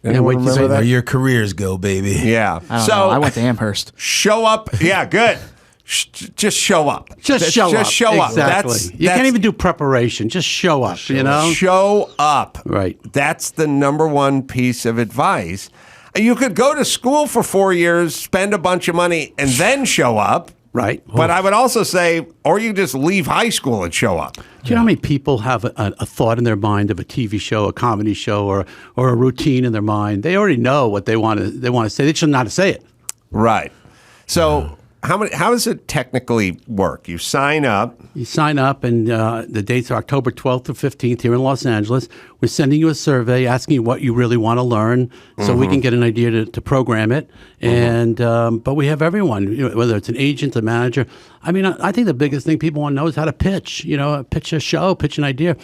Wait to say where your careers go, baby. Yeah. I went to Amherst. Show up. Yeah, good. Just show up. Just show up. Exactly. You can't even do preparation. Just show up, Show up. Right. That's the number one piece of advice. You could go to school for 4 years, spend a bunch of money, and then show up. Right. But I would also say, or you just leave high school and show up. Do you know how many people have a thought in their mind of a TV show, a comedy show, or a routine in their mind? They already know what they want to say. They just know how to say it. Right. So how does it technically work? You sign up. You sign up, and the dates are October 12th to 15th here in Los Angeles. We're sending you a survey asking you what you really want to learn so we can get an idea to program it. And but we have everyone, whether it's an agent, a manager. I mean, I think the biggest thing people want to know is how to pitch, pitch a show, pitch an idea.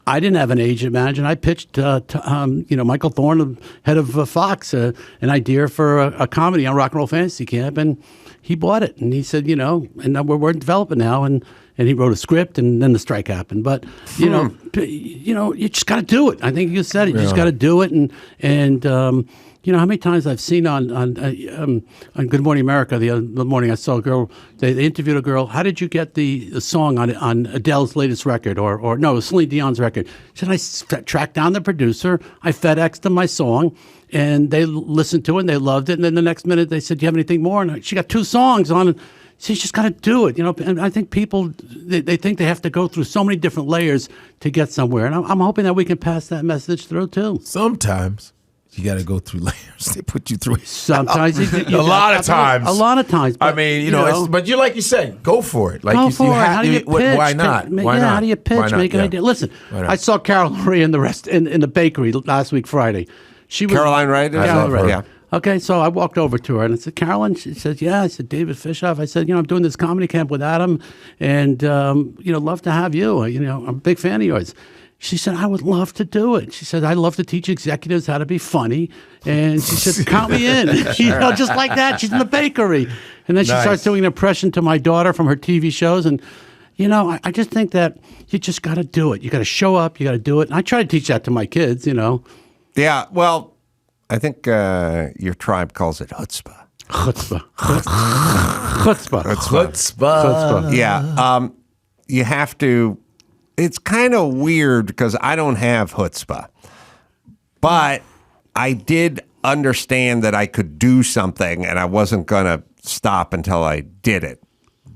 I didn't have an agent manager. And I pitched, Michael Thorne, head of Fox, an idea for a comedy on Rock and Roll Fantasy Camp, and he bought it. And he said, and we're developing now, and he wrote a script, and then the strike happened. But you just got to do it. I think you said it. You just got to do it, and how many times I've seen on Good Morning America the morning I saw a girl, they interviewed a girl, how did you get the song on Adele's latest record, or no, it was Celine Dion's record. She said, I tracked down the producer, I FedExed them my song, and they listened to it and they loved it, and then the next minute they said, do you have anything more? And she got 2 songs on it. So you just got to do it, and I think people, they think they have to go through so many different layers to get somewhere, and I'm hoping that we can pass that message through too. Sometimes you got to go through layers. They put you through it. Sometimes. A lot of times. A lot of times. But, I mean, but you, like you said, go for it. Like go for it. How do you pitch? Why not? Why not? How do you pitch? Make an idea. Listen, I saw Carolla in the bakery last week, Friday. She was Caroline Wright? Caroline Wright. Yeah. Okay, so I walked over to her and I said, Carolyn, she said, yeah. I said, David Fishof. I said, I'm doing this comedy camp with Adam, and, love to have you. I'm a big fan of yours. She said, I would love to do it. She said, I love to teach executives how to be funny. And she said, count me in. Just like that. She's in the bakery. And then she starts doing an impression to my daughter from her TV shows. And, I just think that you just got to do it. You got to show up. You got to do it. And I try to teach that to my kids, Yeah, well, I think your tribe calls it chutzpah. Chutzpah. Chutzpah. Chutzpah. Yeah. You have to. It's kind of weird because I don't have chutzpah, but I did understand that I could do something and I wasn't going to stop until I did it.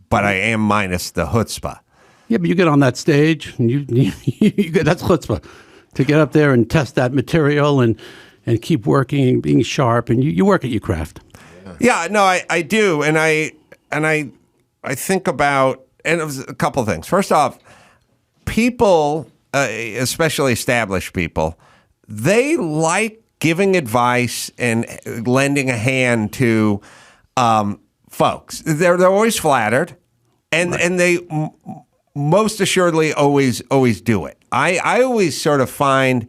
But I am minus the chutzpah. Yeah, but you get on that stage and you that's chutzpah. To get up there and test that material and keep working and being sharp, and you work at your craft. Yeah, no, I do, and I think about, and it was a couple of things. First off, people, especially established people, they like giving advice and lending a hand to folks. They're always flattered, and they most assuredly always do it. I always sort of find,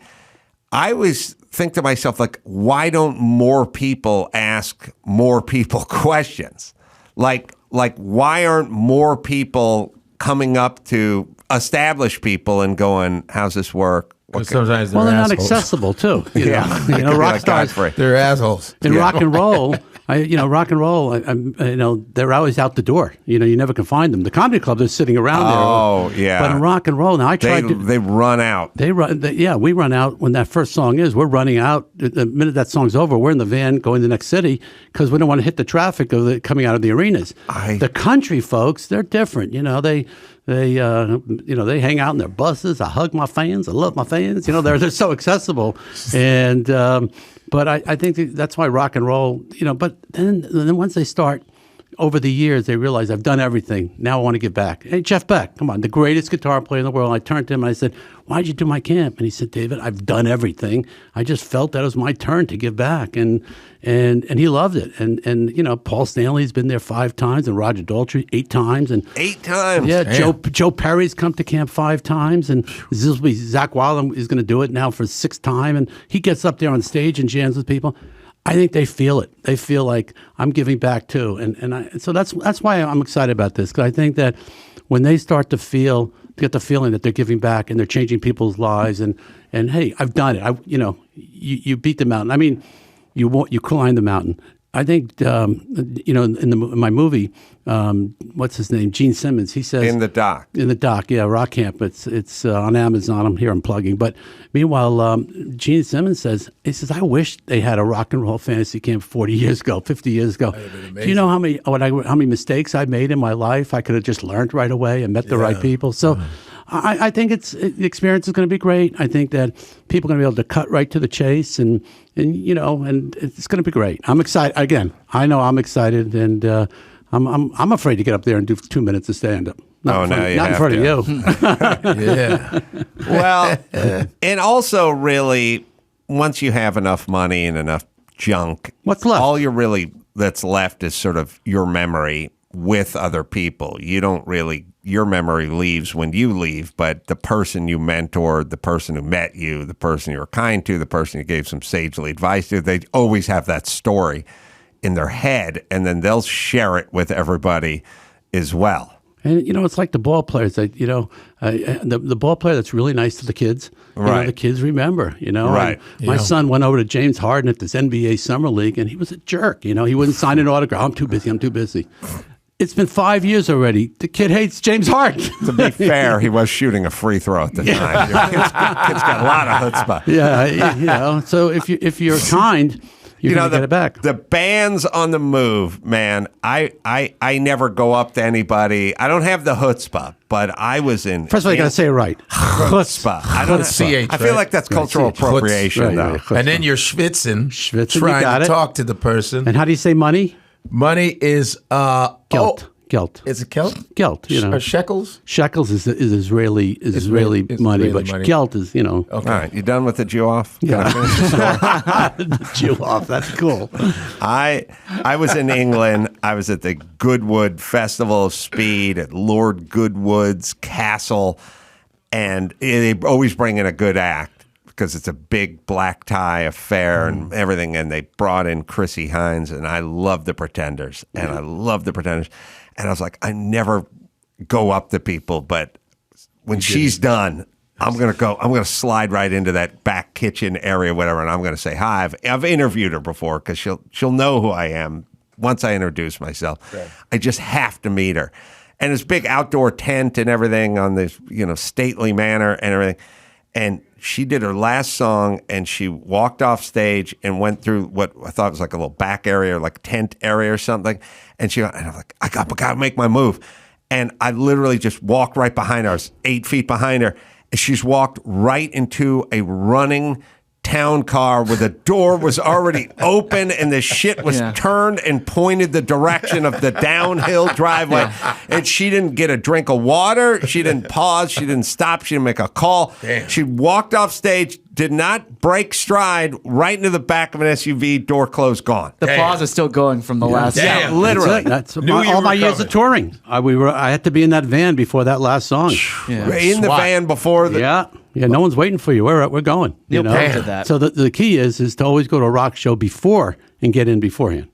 I always think to myself, like, why don't more people ask more people questions? Like why aren't more people coming up to established people and going, how's this work? Sometimes they're not accessible too. Rock stars, they're assholes. In rock and roll, they're always out the door. You never can find them. The comedy club, they're sitting around there. Oh, yeah. But in rock and roll, now they run out. We run out when that first song is. We're running out. The minute that song's over, we're in the van going to the next city because we don't want to hit the traffic of coming out of the arenas. The country folks, they're different. They hang out in their buses. I hug my fans. I love my fans. They're so accessible. And but I think that's why rock and roll. But then once they start, over the years, they realize I've done everything. Now I want to give back. Hey, Jeff Beck, come on, the greatest guitar player in the world. And I turned to him and I said, why'd you do my camp? And he said, David, I've done everything. I just felt that it was my turn to give back. And he loved it. And Paul Stanley's been there 5 times and Roger Daltrey 8 times. And 8 times? Yeah, Joe Perry's come to camp 5 times. And Zach Wilder is going to do it now for 6th time. And he gets up there on stage and jams with people. I think they feel it. They feel like I'm giving back too, so that's why I'm excited about this, because I think that when they start to get the feeling that they're giving back and they're changing people's lives, and hey, I've done it. You beat the mountain. I mean, you climb the mountain. I think in my movie, what's his name? Gene Simmons. He says in the doc, yeah, Rock Camp. It's on Amazon. I'm here. I'm plugging. But meanwhile, Gene Simmons says I wish they had a rock and roll fantasy camp 40 years ago, 50 years ago. Do you know how many mistakes I made in my life? I could have just learned right away and met the right people. So. I think the experience is going to be great. I think that people are going to be able to cut right to the chase, and it's going to be great. I'm excited. Again, I know I'm excited, and I'm afraid to get up there and do 2 minutes of stand up. Oh, now you not in have front to. of you. Yeah. Well, and also really, once you have enough money and enough junk, What's left? all you're really that's left is sort of your memory with other people. You don't really, your memory leaves when you leave, but the person you mentored, the person who met you, the person you were kind to, the person you gave some sagely advice to, they always have that story in their head, and then they'll share it with everybody as well. And it's like the ball players. The ball player that's really nice to the kids. Right. The kids remember. Right. And my son went over to James Harden at this NBA summer league, and he was a jerk. He wouldn't sign an autograph. I'm too busy. It's been 5 years already. The kid hates James Harden. To be fair, he was shooting a free throw at the time. Kid's got a lot of chutzpah. Yeah. So if you're kind, you're going to get it back. The band's on the move, man. I never go up to anybody. I don't have the chutzpah, but I was in. First of all, you got to say it right. Chutzpah. I don't. CH, I feel like that's cultural appropriation, though. And then you're schwitzing, you trying got to it. talk to the person. And how do you say money? Money is Gelt. Gelt. It's a Gelt? Gelt. Shekels? Shekels is Israeli money, but Gelt is Okay. All right, you done with the Jew off? Yeah. Jew off. That's cool. I was in England. I was at the Goodwood Festival of Speed at Lord Goodwood's castle, and they always bring in a good act because it's a big black tie affair and everything. And they brought in Chrissy Hines, and I love the Pretenders, And I was like, I never go up to people, but when she's done, I'm going to slide right into that back kitchen area, whatever, and I'm going to say hi. I've interviewed her before because she'll know who I am once I introduce myself. Right. I just have to meet her. And this big outdoor tent and everything on this, stately manner and everything. And she did her last song, and she walked off stage and went through what I thought was like a little back area, like tent area or something. And I'm like, I got to make my move. And I literally just walked right behind her. I was 8 feet behind her. And she's walked right into a running town car where the door was already open and the shit was turned and pointed the direction of the downhill driveway. And she didn't get a drink of water. She didn't pause. She didn't stop. She didn't make a call. Damn. She walked off stage, did not break stride, right into the back of an SUV, door closed, gone. The pause is still going from the last song. Yeah, literally. That's all my years of touring. I had to be in that van before that last song. In the van before the... Yeah, no one's waiting for you. We're going. You'll pay to that. So the key is to always go to a rock show before and get in beforehand.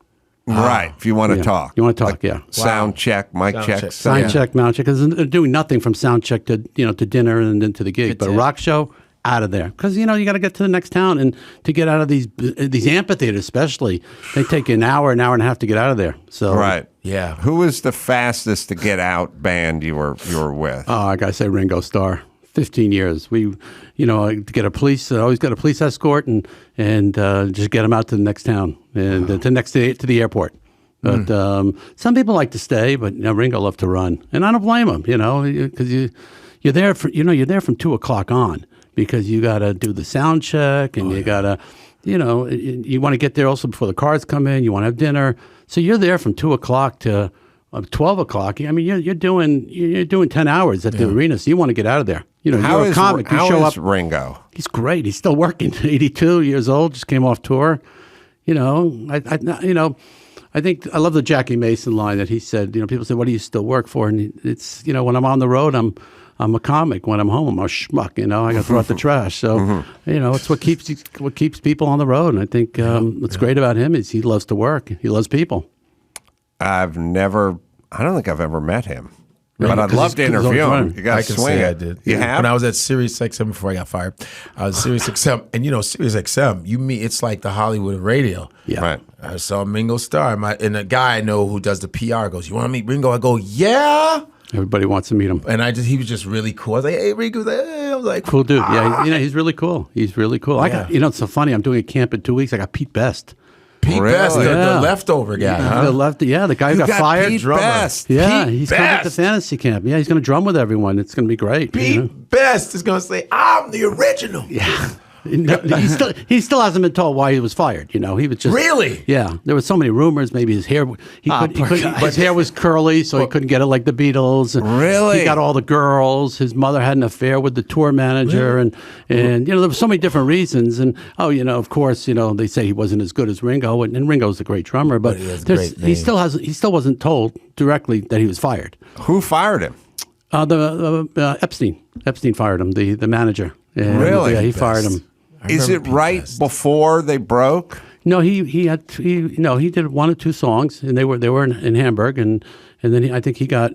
Right, if you want to talk. You want to talk, Sound check, mic check. Sound check, mount check. Because they're doing nothing from sound check to to dinner and then to the gig. But a rock show, out of there. Because, you got to get to the next town. And to get out of these amphitheaters especially, they take an hour and a half to get out of there. So Right. Yeah. Who was the fastest to get out band you were with? Oh, I got to say Ringo Starr. 15 years. We, to get a police, always got a police escort and just get them out to the next town and to the airport. But some people like to stay, but Ringo loved to run, and I don't blame him. Because you're there you're there from 2 o'clock on because you got to do the sound check and you got to, you want to get there also before the cars come in. You want to have dinner, so you're there from 2 o'clock to 12 o'clock. I mean, you're doing 10 hours at the arena, so you want to get out of there. You're a comic. You show up. Ringo? He's great. He's still working. 82 years old. Just came off tour. I think I love the Jackie Mason line that he said. People say, "What do you still work for?" And it's when I'm on the road, I'm a comic. When I'm home, I'm a schmuck. I got to throw out the trash. So it's what keeps people on the road. And I think what's great about him is he loves to work. He loves people. I don't think I've ever met him. But I'd love to interview him. You got to swing it. I did. You have? When I was at Sirius XM before I got fired, I was Sirius XM, and Sirius XM, it's like the Hollywood of radio. Yeah. Right. I saw Ringo Starr, and a guy I know who does the PR goes, "You want to meet Ringo?" I go, "Yeah." Everybody wants to meet him. And he was just really cool. I was like, "Hey, Ringo." I was like, cool dude. Yeah, he's really cool. He's really cool. I got, it's so funny. I'm doing a camp in 2 weeks. I got Pete Best. Pete Best, the leftover guy. Huh? The guy who got fired. Pete Best. Yeah, Pete he's coming to the fantasy camp. Yeah, he's going to drum with everyone. It's going to be great. Pete Best is going to say, "I'm the original." Yeah. No, he still hasn't been told why he was fired. He was just Really? Yeah, there was so many rumors. Maybe his hair his hair was curly, so he couldn't get it like the Beatles. And Really? he got all the girls. His mother had an affair with the tour manager, and there were so many different reasons. And of course, they say he wasn't as good as Ringo, and Ringo's a great drummer, but he still wasn't told directly that he was fired. Who fired him? Epstein. Epstein fired him, the manager. And, Really? Yeah, he fired him. Is it right before they broke? No, he did one or two songs, and they were in Hamburg, and then I think he got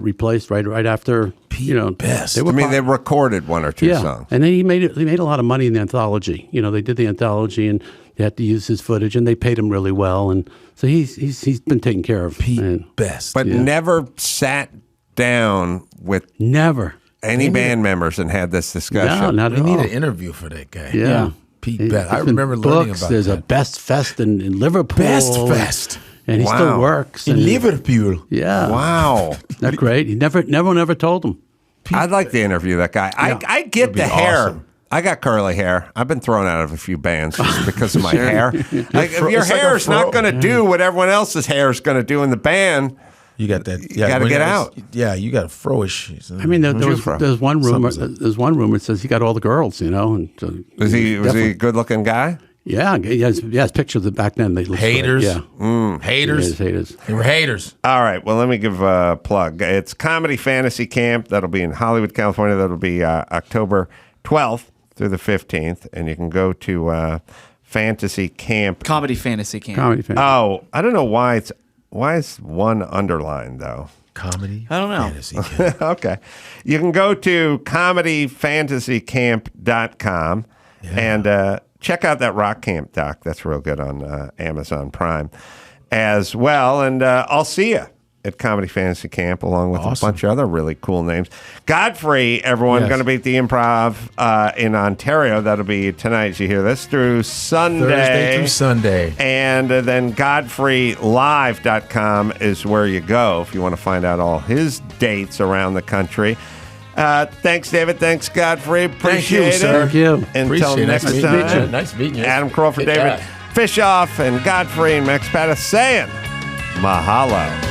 replaced right after. Best. They recorded one or two songs, and then he made a lot of money in the anthology. They did the anthology, and they had to use his footage, and they paid him really well, and so he's been taken care of. Best, but never sat down with any band members and had this discussion. No, not at We all. need an interview for that guy. Yeah. Pete Best. I remember learning about There's that. a Best Fest in Liverpool. Best Fest. And he still works. In and- Liverpool. Yeah. Wow. Not great. He never told him. I'd like to interview that guy. I get the hair. awesome. I got curly hair. I've been thrown out of a few bands just because of my hair. Like, if your It's like hair a is not fro. going to do what everyone else's hair is going to do in the band, You got that. you got to get out. Yeah, you got a froish. I mean, there's one rumor. There's one rumor that says he got all the girls. And so Was he a good-looking guy? Yeah, he has pictures of back then. They looked Haters. great. Yeah, Haters. haters. They were haters. All right. Well, let me give a plug. It's Comedy Fantasy Camp. That'll be in Hollywood, California. That'll be October 12th through the 15th. And you can go to Fantasy Camp. Comedy Fantasy Camp. Comedy fan. Oh, I don't know why is one underlined, though? Comedy. I don't know. Fantasy camp. Okay. You can go to comedyfantasycamp.com and check out that Rock Camp doc. That's real good on Amazon Prime as well. And I'll see you at Comedy Fantasy Camp along with a bunch of other really cool names. Godfrey, everyone, going to be at the Improv in Ontario. That'll be tonight, as you hear this, through Sunday. Thursday through Sunday. And then godfreylive.com is where you go if you want to find out all his dates around the country. Thanks, David. Thanks, Godfrey. Appreciate it. Thank you. Until Appreciate it. next Nice meeting time. you. Nice meeting you. Adam Carolla for Good David guy. Fishof and Godfrey and Max Pattis saying mahalo.